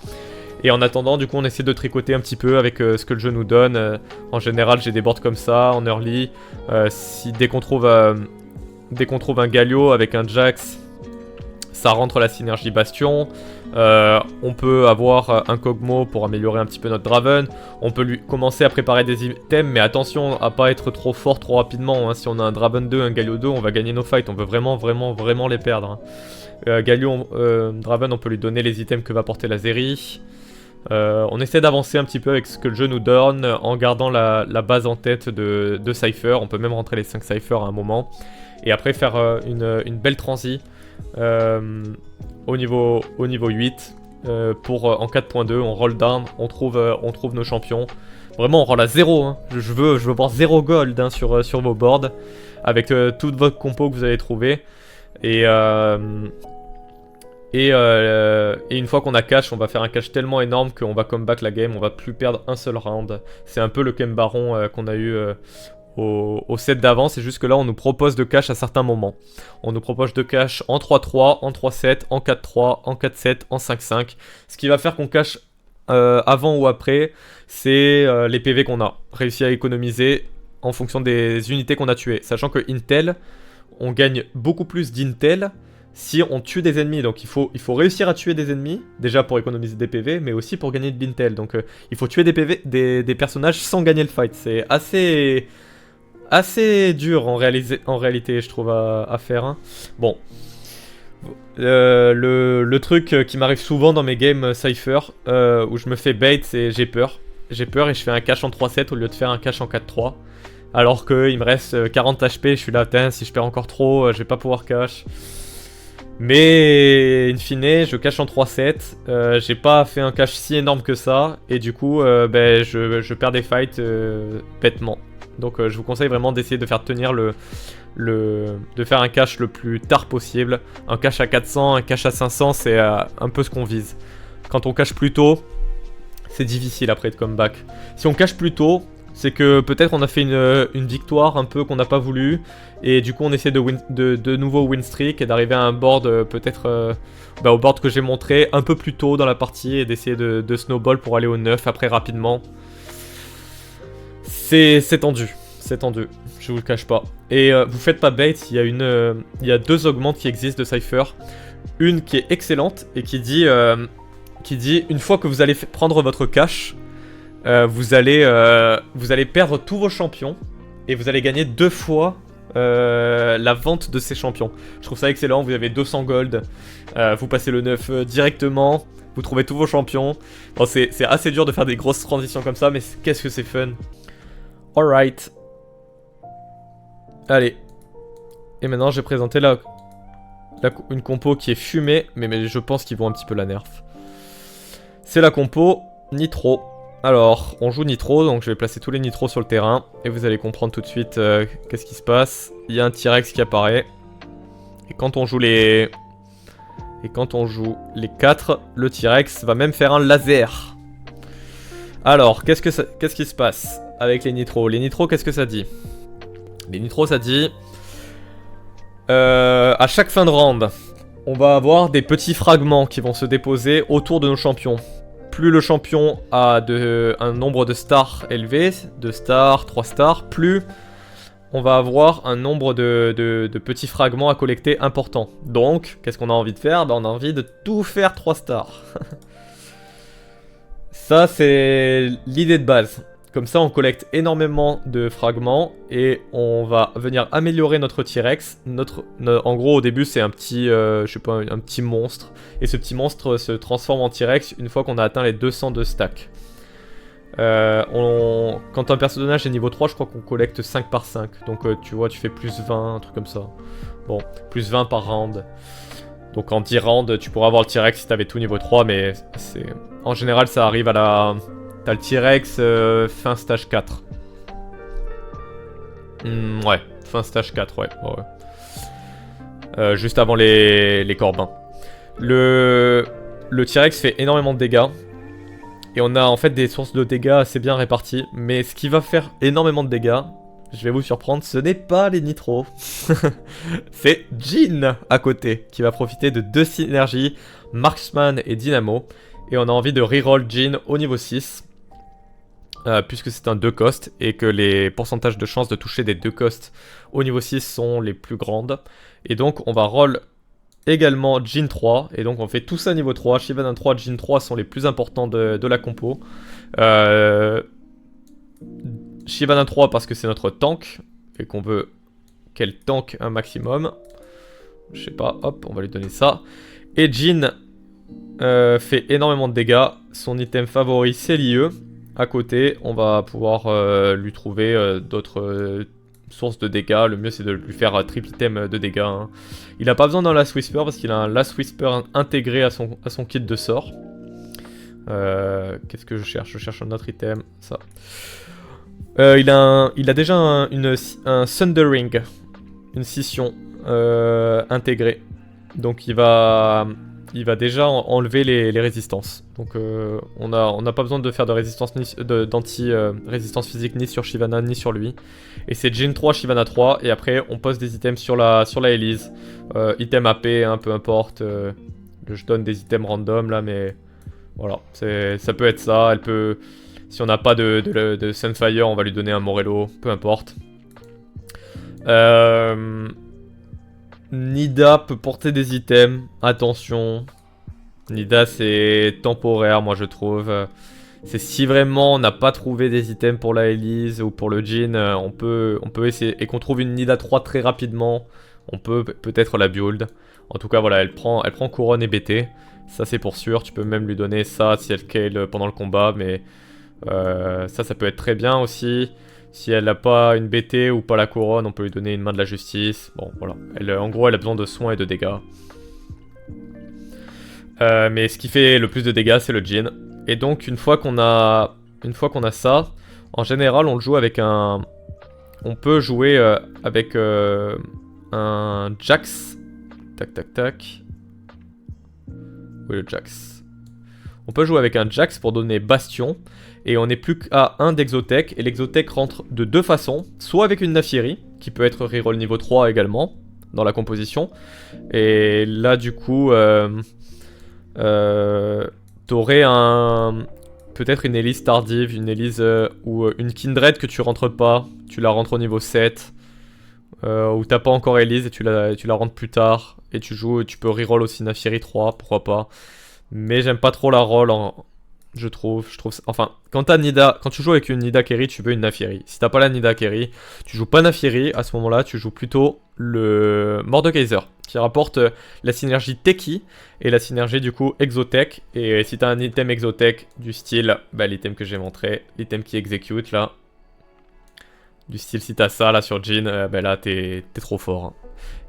Et en attendant, du coup, on essaie de tricoter un petit peu avec ce que le jeu nous donne. En général, j'ai des boards comme ça, en early. Dès qu'on trouve un Galio avec un Jax, ça rentre la synergie Bastion. On peut avoir un Kog'Maw pour améliorer un petit peu notre Draven. On peut lui commencer à préparer des items, mais attention à pas être trop fort trop rapidement. Hein. Si on a un Draven 2, un Galio 2, on va gagner nos fights. On veut vraiment les perdre. Hein. Galio, Draven, on peut lui donner les items que va porter la Zeri. On essaie d'avancer un petit peu avec ce que le jeu nous donne en gardant la base en tête de Cypher. On peut même rentrer les 5 Cypher à un moment. Et après faire une belle transi au niveau 8 pour en 4.2 on roll down, on trouve nos champions. Vraiment on roll à 0 hein. je veux voir 0 gold hein, sur vos boards avec toute votre compo que vous allez trouver. Et une fois qu'on a cash, on va faire un cash tellement énorme qu'on va comeback la game, on va plus perdre un seul round. C'est un peu le Kem Baron qu'on a eu au set d'avant, c'est juste que là on nous propose de cash à certains moments. On nous propose de cash en 3-3, en 3-7, en 4-3, en 4-7, en 5-5. Ce qui va faire qu'on cash avant ou après, c'est les PV qu'on a réussi à économiser en fonction des unités qu'on a tuées. Sachant que Intel, on gagne beaucoup plus d'Intel si on tue des ennemis. Donc il faut réussir à tuer des ennemis, déjà pour économiser des PV, mais aussi pour gagner de l'Intel. Donc il faut tuer des personnages sans gagner le fight. C'est assez dur en réalité, je trouve, à faire. Hein. Bon. Le truc qui m'arrive souvent dans mes games Cypher, où je me fais bait, c'est j'ai peur. J'ai peur et je fais un cash en 3-7 au lieu de faire un cash en 4-3. Alors qu'il me reste 40 HP, je suis là, si je perds encore trop, je vais pas pouvoir cash. Mais in fine, je cache en 3-7, j'ai pas fait un cash si énorme que ça, et du coup, je perds des fights bêtement. Donc je vous conseille vraiment d'essayer de faire tenir de faire un cash le plus tard possible. Un cash à 400, un cash à 500, c'est un peu ce qu'on vise. Quand on cache plus tôt, c'est difficile après de comeback. Si on cache plus tôt, c'est que peut-être on a fait une victoire un peu qu'on n'a pas voulu, et du coup on essaie de nouveau win streak et d'arriver à un board peut-être au board que j'ai montré un peu plus tôt dans la partie et d'essayer de snowball pour aller au 9 après rapidement. C'est tendu, je vous le cache pas. Et vous faites pas bait, il y a deux augmentes qui existent de Cypher. Une qui est excellente et qui dit une fois que vous allez prendre votre cash, vous allez perdre tous vos champions et vous allez gagner 2 fois la vente de ces champions. Je trouve ça excellent, vous avez 200 gold, vous passez le 9 directement, vous trouvez tous vos champions. Bon, c'est assez dur de faire des grosses transitions comme ça, mais qu'est-ce que c'est fun. Alright. Allez. Et maintenant, j'ai présenté une compo qui est fumée, mais je pense qu'ils vont un petit peu la nerf. C'est la compo Nitro. Alors, on joue Nitro, donc je vais placer tous les Nitros sur le terrain. Et vous allez comprendre tout de suite qu'est-ce qui se passe. Il y a un T-Rex qui apparaît. Et quand on joue les 4, le T-Rex va même faire un laser. Alors, qu'est-ce qui se passe avec les Nitros? Les Nitros, qu'est-ce que ça dit? Les Nitros, ça dit... à chaque fin de round, on va avoir des petits fragments qui vont se déposer autour de nos champions. Plus le champion a un nombre de stars élevé, 2 stars, 3 stars, plus on va avoir un nombre de petits fragments à collecter importants. Donc, qu'est-ce qu'on a envie de faire? On a envie de tout faire 3 stars. Ça, c'est l'idée de base. Comme ça, on collecte énormément de fragments et on va venir améliorer notre T-Rex. En gros, au début, c'est un petit, je sais pas, un petit monstre. Et ce petit monstre se transforme en T-Rex une fois qu'on a atteint les 202 stacks. Quand un personnage est niveau 3, je crois qu'on collecte 5 par 5. Donc, tu vois, tu fais plus 20, un truc comme ça. Bon, plus 20 par round. Donc, en 10 rounds, tu pourras avoir le T-Rex si t'avais tout niveau 3, mais en général, ça arrive à la... T'as le T-Rex fin stage 4. Ouais, fin stage 4, ouais. Juste avant les corbins. Le T-Rex fait énormément de dégâts. Et on a en fait des sources de dégâts assez bien réparties. Mais ce qui va faire énormément de dégâts, je vais vous surprendre, ce n'est pas les Nitro. C'est Jhin à côté, qui va profiter de 2 synergies, Marksman et Dynamo. Et on a envie de reroll Jhin au niveau 6. Puisque c'est un 2 cost et que les pourcentages de chance de toucher des 2 cost au niveau 6 sont les plus grandes. Et donc on va roll également Jhin 3. Et donc on fait tout ça niveau 3. Shyvana 3, Jhin 3 sont les plus importants de la compo. Shyvana 3 parce que c'est notre tank et qu'on veut qu'elle tank un maximum. Je sais pas, hop, on va lui donner ça. Et Jhin fait énormément de dégâts. Son item favori c'est l'IE. À côté, on va pouvoir lui trouver d'autres sources de dégâts. Le mieux c'est de lui faire triple item de dégâts. Hein. Il n'a pas besoin d'un Last Whisper parce qu'il a un Last Whisper intégré à son kit de sort. Qu'est-ce que je cherche? Je cherche un autre item. Ça. Il a déjà un Thundering, une scission intégrée. Donc il va déjà enlever les résistances. Donc on n'a pas besoin de faire de résistance d'anti-résistance physique ni sur Shyvana ni sur lui. Et c'est Jhin 3, Shyvana 3. Et après on pose des items sur la Elise. Item AP, hein, peu importe. Je donne des items random là, mais voilà. Ça peut être ça. Elle peut... Si on n'a pas de Sunfire, on va lui donner un Morello. Peu importe. Nida peut porter des items, attention. Nida c'est temporaire moi je trouve. C'est si vraiment on n'a pas trouvé des items pour la Elise ou pour le Jhin, on peut essayer. Et qu'on trouve une Nida 3 très rapidement, on peut peut-être la build. En tout cas voilà, elle prend couronne et BT. Ça c'est pour sûr, tu peux même lui donner ça si elle scale pendant le combat. Mais ça peut être très bien aussi. Si elle n'a pas une BT ou pas la couronne, on peut lui donner une main de la justice. Bon, voilà. En gros, elle a besoin de soins et de dégâts. Mais ce qui fait le plus de dégâts, c'est le Jhin. Et donc, une fois qu'on a ça, en général, on le joue avec un... On peut jouer avec un Jax. Tac, tac, tac. Oui, le Jax. On peut jouer avec un Jax pour donner Bastion. Et on n'est plus qu'à 1 d'Exotech. Et l'Exotech rentre de 2 façons. Soit avec une Nafieri, qui peut être reroll niveau 3 également, dans la composition. Et là, du coup, t'aurais peut-être une Elise tardive, une Elise ou une Kindred que tu rentres pas. Tu la rentres au niveau 7. Ou t'as pas encore Elise et tu la rentres plus tard. Et tu peux reroll aussi Nafieri 3, pourquoi pas. Mais j'aime pas trop la roll je trouve enfin, quand tu joues avec une Nida Carry, tu veux une Nafieri. Si t'as pas la Nida Carry, tu joues pas Nafieri, à ce moment-là, tu joues plutôt le Mordekaiser, qui rapporte la synergie Teki et la synergie du coup Exotech. Et si t'as un item Exotech du style, l'item que j'ai montré, l'item qui execute là, du style si t'as ça là sur Jhin, là t'es trop fort. Hein.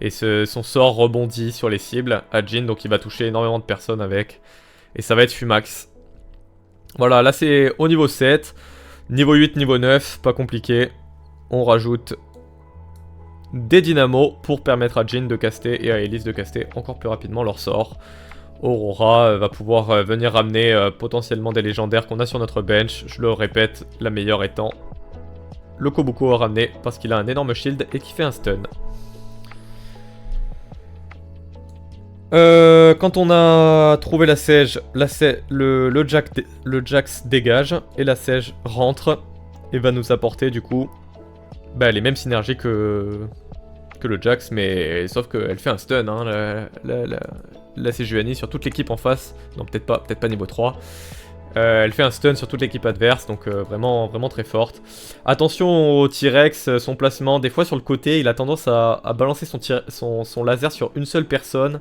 Et son sort rebondit sur les cibles à Jhin, donc il va toucher énormément de personnes avec. Et ça va être Fumax. Voilà, là c'est au niveau 7. Niveau 8, niveau 9, pas compliqué. On rajoute des dynamos pour permettre à Jhin de caster et à Elise de caster encore plus rapidement leur sort. Aurora va pouvoir venir ramener potentiellement des légendaires qu'on a sur notre bench. Je le répète, la meilleure étant le Kobuko à ramener parce qu'il a un énorme shield et qui fait un stun. Quand on a trouvé la Sage, le Jax dégage et la Sage rentre et va nous apporter du coup les mêmes synergies que le Jax, mais sauf qu'elle fait un stun, hein, la Sejuani sur toute l'équipe en face. Non, peut-être pas niveau 3. Elle fait un stun sur toute l'équipe adverse, donc vraiment très forte. Attention au T-Rex, son placement, des fois sur le côté, il a tendance à balancer son laser sur une seule personne.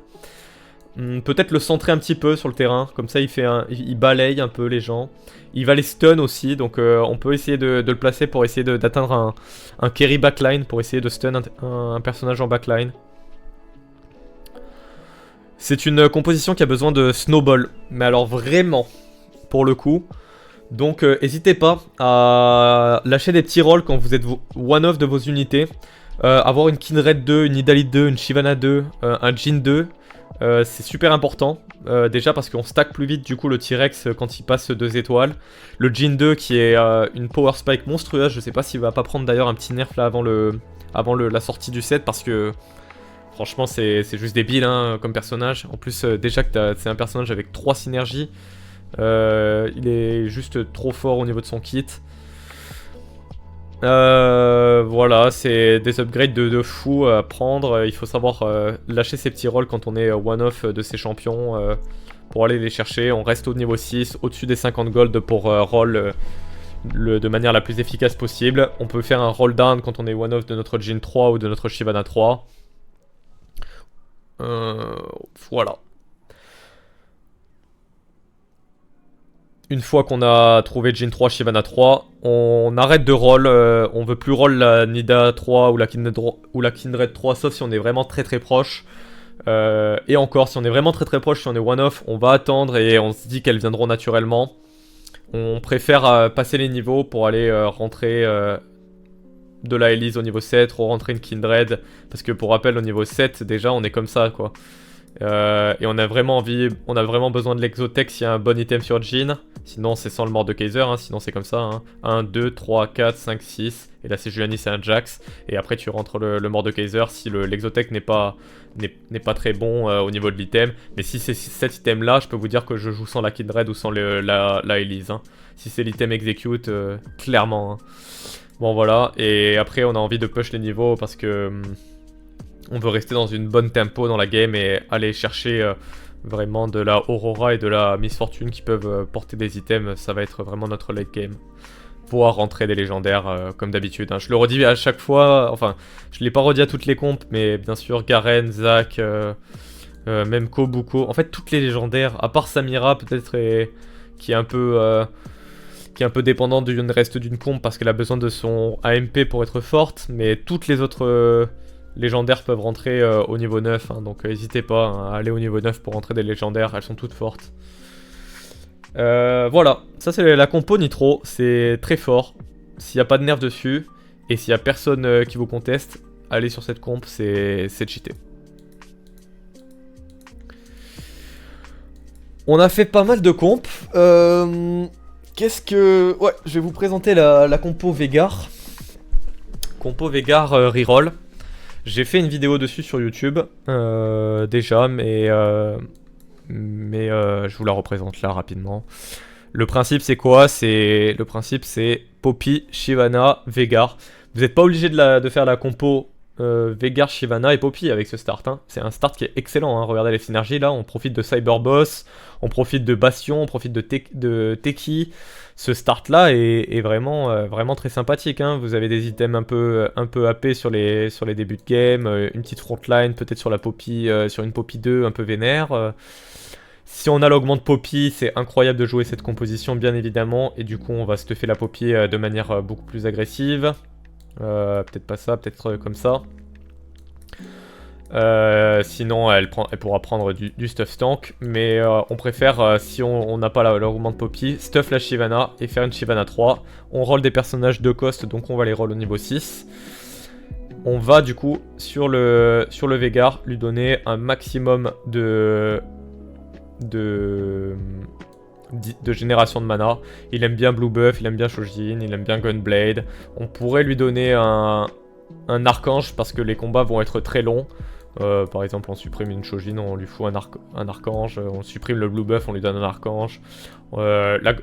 Peut-être le centrer un petit peu sur le terrain, comme ça il balaye un peu les gens. Il va les stun aussi, donc on peut essayer de le placer pour essayer d'atteindre un carry backline, pour essayer de stun un personnage en backline. C'est une composition qui a besoin de snowball, mais alors vraiment, pour le coup. Donc n'hésitez pas à lâcher des petits rolls quand vous êtes one-off de vos unités. Avoir une Kindred 2, une Nidalee 2, une Shyvana 2, un Jhin 2. c'est super important. Déjà parce qu'on stack plus vite du coup le T-Rex quand il passe 2 étoiles. Le Jin 2 qui est une power spike monstrueuse. Je sais pas s'il va pas prendre d'ailleurs un petit nerf là avant la sortie du set parce que franchement c'est juste débile hein, comme personnage. En plus déjà que c'est un personnage avec 3 synergies. Il est juste trop fort au niveau de son kit. Voilà, c'est des upgrades de fou à prendre. Il faut savoir lâcher ses petits rolls quand on est one-off de ses champions pour aller les chercher. On reste au niveau 6, au-dessus des 50 gold pour roll de manière la plus efficace possible. On peut faire un roll down quand on est one-off de notre Jin 3 ou de notre Shyvana 3. Voilà. Une fois qu'on a trouvé Jin 3, Shyvana 3, on arrête de roll. On veut plus roll la Nida 3 ou la Kindred 3, sauf si on est vraiment très très proche. Et encore, si on est vraiment très très proche, si on est one-off, on va attendre et on se dit qu'elles viendront naturellement. On préfère passer les niveaux pour aller rentrer de la Elise au niveau 7, rentrer une Kindred. Parce que pour rappel, au niveau 7, déjà, on est comme ça, quoi. Et on a vraiment besoin de l'exotech s'il y a un bon item sur Jin. Sinon c'est sans le mort de Kaiser, hein. Sinon c'est comme ça hein. 1, 2, 3, 4, 5, 6. Et là c'est Juani, c'est un Jax. Et après tu rentres le mort de Kaiser si l'exotech n'est pas très bon au niveau de l'item. Mais si c'est cet item là, je peux vous dire que je joue sans la Kindred ou sans la Elise hein. Si c'est l'item execute, clairement hein. Bon voilà, et après on a envie de push les niveaux parce que on veut rester dans une bonne tempo dans la game et aller chercher vraiment de la Aurora et de la Miss Fortune qui peuvent porter des items. Ça va être vraiment notre late game. Pouvoir rentrer des légendaires comme d'habitude. Hein. Je le redis à chaque fois, enfin je l'ai pas redit à toutes les compes, mais bien sûr Garen, Zac, même Kobuko. En fait toutes les légendaires, à part Samira peut-être qui est un peu dépendante du reste d'une comp parce qu'elle a besoin de son AMP pour être forte, mais toutes les autres légendaires peuvent rentrer au niveau 9, hein, donc n'hésitez pas hein, à aller au niveau 9 pour rentrer des légendaires, elles sont toutes fortes. Voilà, ça c'est la compo Nitro, c'est très fort. S'il n'y a pas de nerf dessus, et s'il n'y a personne qui vous conteste, allez sur cette comp, c'est cheaté. On a fait pas mal de comp. Qu'est-ce que... Ouais, je vais vous présenter la compo Veigar. Compo Veigar reroll. J'ai fait une vidéo dessus sur YouTube déjà, mais je vous la représente là rapidement. Le principe c'est quoi? Le principe c'est Poppy, Shyvana, Veigar. Vous n'êtes pas obligé de faire la compo Veigar, Shyvana et Poppy avec ce start. Hein. C'est un start qui est excellent. Hein. Regardez les synergies là. On profite de Cyberboss, on profite de Bastion, on profite de Teki. Ce start là est vraiment très sympathique. Hein. Vous avez des items un peu AP sur les débuts de game, une petite frontline peut-être sur la Poppy, sur une Poppy 2 un peu vénère. Si on a l'augmente Poppy, c'est incroyable de jouer cette composition bien évidemment. Et du coup on va stuffer la Poppy de manière beaucoup plus agressive. Peut-être pas ça, peut-être comme ça. Sinon elle pourra prendre du stuff tank. Mais on préfère, si on n'a pas l'augmente Poppy, stuff la Shyvana et faire une Shyvana 3. On roll des personnages de cost, donc on va les roll au niveau 6. On va du coup sur le Veigar lui donner un maximum de génération de mana. Il aime bien Blue Buff, il aime bien Shojin, il aime bien Gunblade. On pourrait lui donner un archange parce que les combats vont être très longs. Par exemple on supprime une Shojin, on lui fout un archange. On supprime le Blue Buff, on lui donne un archange.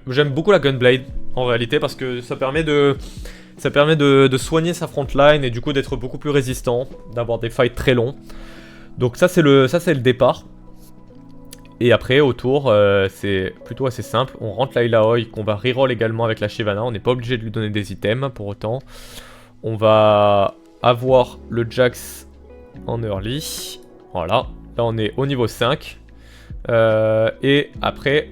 J'aime beaucoup la Gunblade en réalité parce que ça permet de soigner sa frontline et du coup d'être beaucoup plus résistant, d'avoir des fights très longs. Donc ça c'est le départ. Et après, autour, c'est plutôt assez simple. On rentre la Illaoi qu'on va reroll également avec la Shyvana. On n'est pas obligé de lui donner des items pour autant. On va avoir le Jax en early. Voilà. Là, on est au niveau 5. Et après,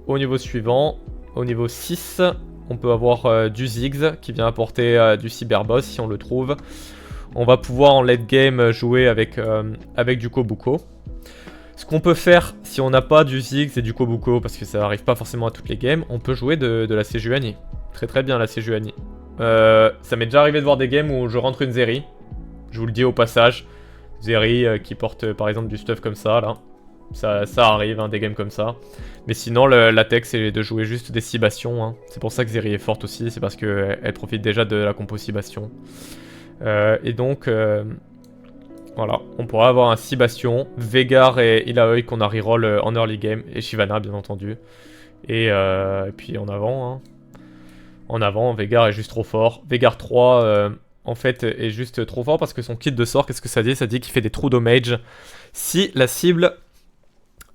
au niveau suivant, au niveau 6, on peut avoir du Ziggs qui vient apporter du Cyberboss si on le trouve. On va pouvoir en late game jouer avec du Kobuko. Ce qu'on peut faire si on n'a pas du Ziggs et du Kobuko, parce que ça arrive pas forcément à toutes les games, on peut jouer de la Sejuani. Très très bien la Sejuani. Ça m'est déjà arrivé de voir des games où je rentre une Zeri. Je vous le dis au passage. Zeri qui porte par exemple du stuff comme ça là. Ça arrive, hein, des games comme ça. Mais sinon, la tech, c'est de jouer juste des 6 bastions. Hein. C'est pour ça que Zeri est forte aussi, c'est parce qu'elle profite déjà de la compo 6 bastions. Et donc, voilà, on pourra avoir un 6 bastions, Veigar et Illaoi qu'on a reroll en early game, et Shyvana bien entendu. Et puis en avant, hein. En avant, Veigar est juste trop fort. Veigar 3, en fait, est juste trop fort parce que son kit de sort, qu'est-ce que ça dit? Ça dit qu'il fait des true damage si la cible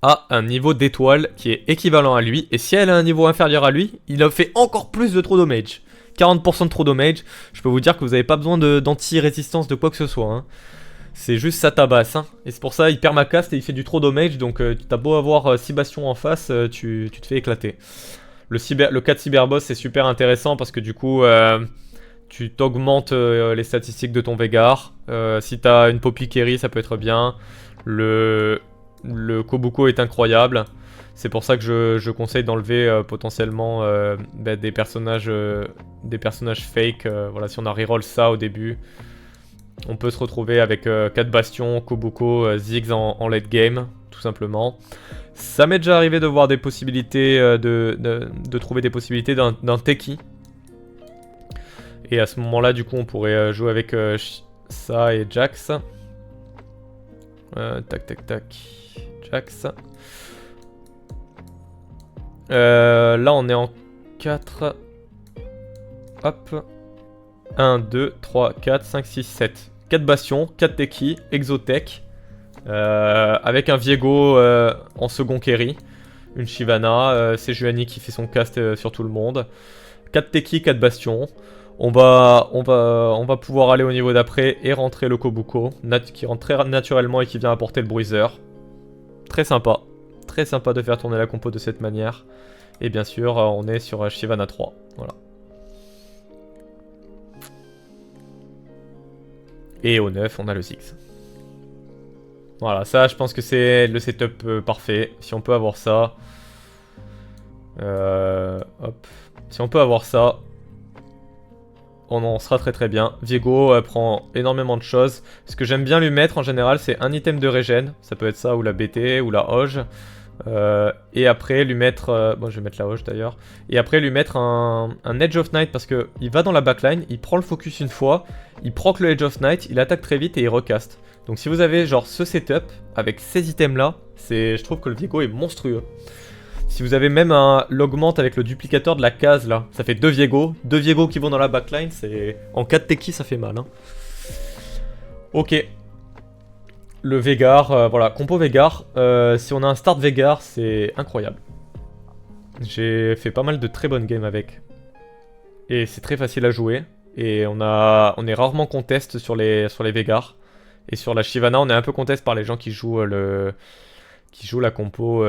a un niveau d'étoile qui est équivalent à lui. Et si elle a un niveau inférieur à lui, il a fait encore plus de true damage. 40% de true damage. Je peux vous dire que vous n'avez pas besoin d'anti-résistance de quoi que ce soit. Hein. C'est juste ça tabasse. Hein. Et c'est pour ça il permacast et il fait du trop damage. Donc t'as beau avoir 6 bastions en face, tu te fais éclater. Le 4 cyberboss c'est super intéressant parce que du coup tu t'augmentes les statistiques de ton Veigar. Si t'as une Poppy Carry ça peut être bien. Le Kobuko est incroyable. C'est pour ça que je conseille d'enlever potentiellement des personnages fake. Voilà, si on a reroll ça au début, on peut se retrouver avec 4 bastions, Kobuko, Ziggs en late game, tout simplement. Ça m'est déjà arrivé de voir des possibilités, de trouver des possibilités d'un Teki. Et à ce moment-là, du coup, on pourrait jouer avec ça et Jax. Tac. Jax. Là, on est en 4. Hop. 1, 2, 3, 4, 5, 6, 7. 4 bastions, 4 Teki, Exotech. Avec un Viego en second carry. Une Shyvana. C'est Juani qui fait son cast sur tout le monde. 4 Teki, 4 bastions. On va pouvoir aller au niveau d'après et rentrer le Kobuko. Qui rentre très naturellement et qui vient apporter le bruiser. Très sympa. Très sympa de faire tourner la compo de cette manière. Et bien sûr, on est sur Shyvana 3. Voilà. Et au 9, on a le 6. Voilà, ça, je pense que c'est le setup parfait. Si on peut avoir ça... hop. Si on peut avoir ça, on en sera très bien. Viego prend énormément de choses. Ce que j'aime bien lui mettre en général, c'est un item de régène. Ça peut être ça, ou la BT, ou la Hoge. Et après lui mettre... bon, je vais mettre la Hoge d'ailleurs. Et après lui mettre un Edge of Night parce que il va dans la backline, il prend le focus une fois, il proc le Edge of Night, il attaque très vite et il recast. Donc si vous avez genre ce setup avec ces items là, je trouve que le Viego est monstrueux. Si vous avez même l'augmente avec le duplicateur de la case là, ça fait 2 Viego qui vont dans la backline, c'est en 4 Teki ça fait mal. Hein. Ok. Le Veigar, voilà, compo Veigar. Si on a un start Veigar, c'est incroyable. J'ai fait pas mal de très bonnes games avec. Et c'est très facile à jouer. Et on est rarement contest sur les Veigar. Et sur la Shyvana, on est un peu contest par les gens qui jouent la compo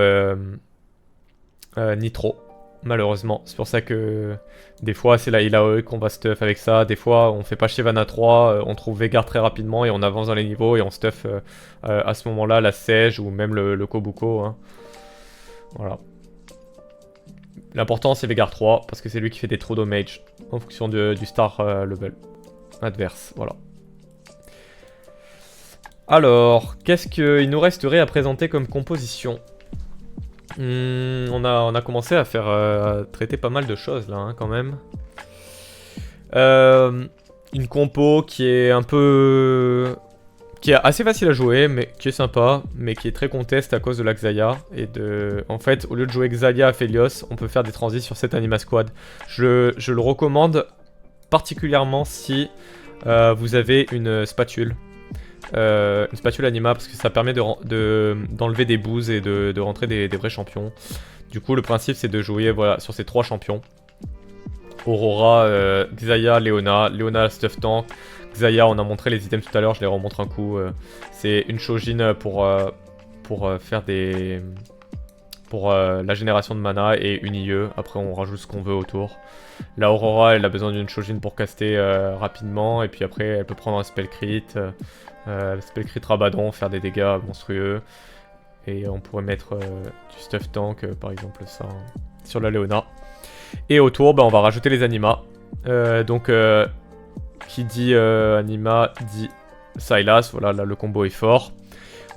Nitro. Malheureusement. C'est pour ça que des fois c'est la Illaoi qu'on va stuff avec ça. Des fois on fait pas Shyvana 3, on trouve Veigar très rapidement et on avance dans les niveaux et on stuff à ce moment-là la Sage ou même le Kobuko. Hein. Voilà. L'important c'est Veigar 3 parce que c'est lui qui fait des true damage en fonction du star level adverse. Voilà. Alors, qu'est-ce qu'il nous resterait à présenter comme composition? On a commencé à faire traiter pas mal de choses là, hein, quand même. Une compo qui est un peu... qui est assez facile à jouer, mais qui est sympa, mais qui est très contest à cause de la Xayah. Et en fait, au lieu de jouer Xayah à Phelios, on peut faire des transits sur cette Anima Squad. Je le recommande particulièrement si vous avez une spatule. Une spatule anima parce que ça permet d'enlever des boosts et de rentrer des vrais champions. Du coup le principe c'est de jouer voilà, sur ces 3 champions. Aurora, Xayah, Leona stuff tank. Xayah on a montré les items tout à l'heure, je les remontre un coup. C'est une Shojin pour faire des... pour la génération de mana et une IE. Après on rajoute ce qu'on veut autour. La Aurora elle a besoin d'une Shojin pour caster rapidement. Et puis après elle peut prendre un spell crit. Spell crit Rabadon, faire des dégâts monstrueux. Et on pourrait mettre du stuff tank par exemple ça sur la Leona. Et autour bah, on va rajouter les animas. Donc qui dit anima dit Sylas. Voilà là le combo est fort.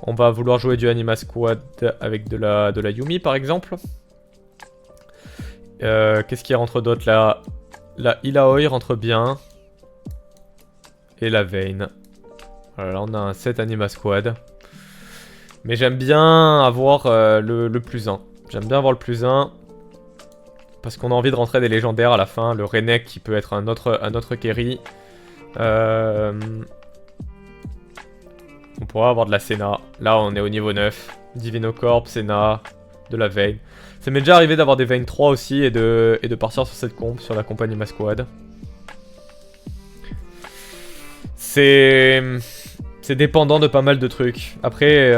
On va vouloir jouer du Anima Squad avec de la Yumi par exemple. Qu'est-ce qui rentre d'autre là? La Illaoi rentre bien. Et la Vayne. Voilà, là on a un set Anima Squad. Mais j'aime bien avoir le plus 1. J'aime bien avoir le plus 1. Parce qu'on a envie de rentrer des légendaires à la fin. Le Renek qui peut être un autre carry. On pourra avoir de la Senna. Là on est au niveau 9. Divinocorp, Senna, de la Vayne. Ça m'est déjà arrivé d'avoir des Vayne 3 aussi et de partir sur cette comp, sur la compagnie Ma Squad. C'est dépendant de pas mal de trucs. Après,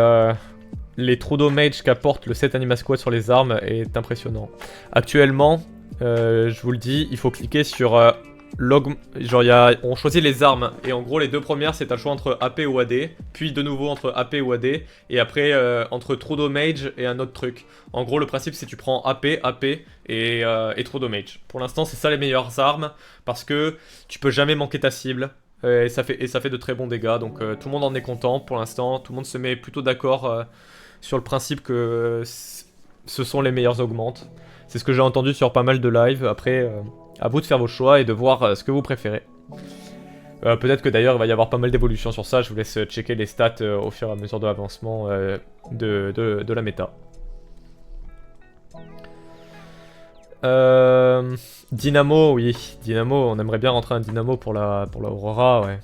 les trous damage qu'apporte le set Anima Squad sur les armes est impressionnant. Actuellement, je vous le dis, il faut cliquer sur genre on choisit les armes et en gros les deux premières c'est un choix entre AP ou AD, puis de nouveau entre AP ou AD et après entre true damage et un autre truc. En gros le principe c'est tu prends AP, AP et true damage. Pour l'instant c'est ça les meilleures armes parce que tu peux jamais manquer ta cible et ça fait de très bons dégâts donc tout le monde en est content pour l'instant, tout le monde se met plutôt d'accord sur le principe que ce sont les meilleures augmentes. C'est ce que j'ai entendu sur pas mal de lives. Après, à vous de faire vos choix et de voir ce que vous préférez. Peut-être que d'ailleurs il va y avoir pas mal d'évolutions sur ça. Je vous laisse checker les stats au fur et à mesure de l'avancement de la méta. Dynamo, oui. Dynamo, on aimerait bien rentrer un Dynamo pour la Aurora, ouais.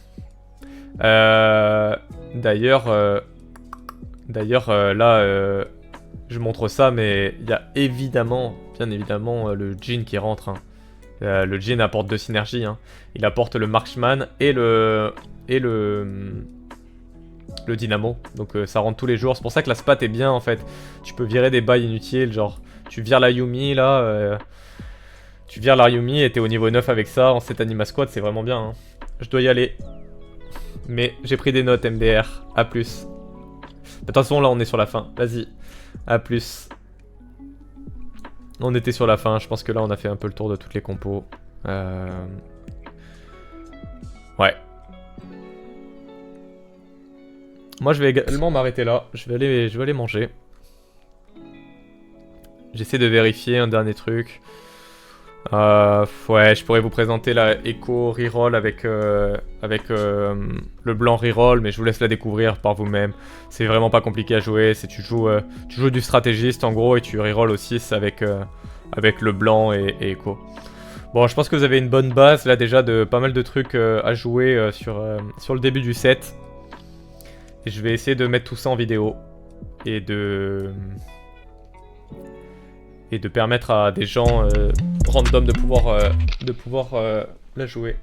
D'ailleurs, là, je montre ça, mais il y a évidemment, bien évidemment, le Jhin qui rentre. Hein. Le Jhin apporte deux synergies. Hein. Il apporte le Marksman et le Dynamo. Donc ça rentre tous les jours. C'est pour ça que la spat est bien en fait. Tu peux virer des bails inutiles, genre tu vires la Yumi là. Tu vires la Yumi et t'es au niveau 9 avec ça. En cette Anima Squad, c'est vraiment bien. Hein. Je dois y aller. Mais j'ai pris des notes MDR. A plus. De toute façon, là, on est sur la fin. Vas-y. A plus. On était sur la fin. Je pense que là, on a fait un peu le tour de toutes les compos. Ouais. Moi, je vais également m'arrêter là. Je vais aller manger. J'essaie de vérifier un dernier truc. Ouais, je pourrais vous présenter la Echo Reroll avec le blanc Reroll, mais je vous laisse la découvrir par vous-même. C'est vraiment pas compliqué à jouer, tu joues du stratégiste en gros et tu reroll au 6 avec le blanc et Echo. Bon, je pense que vous avez une bonne base là déjà de pas mal de trucs à jouer sur le début du set. Et je vais essayer de mettre tout ça en vidéo et de permettre à des gens random de pouvoir la jouer.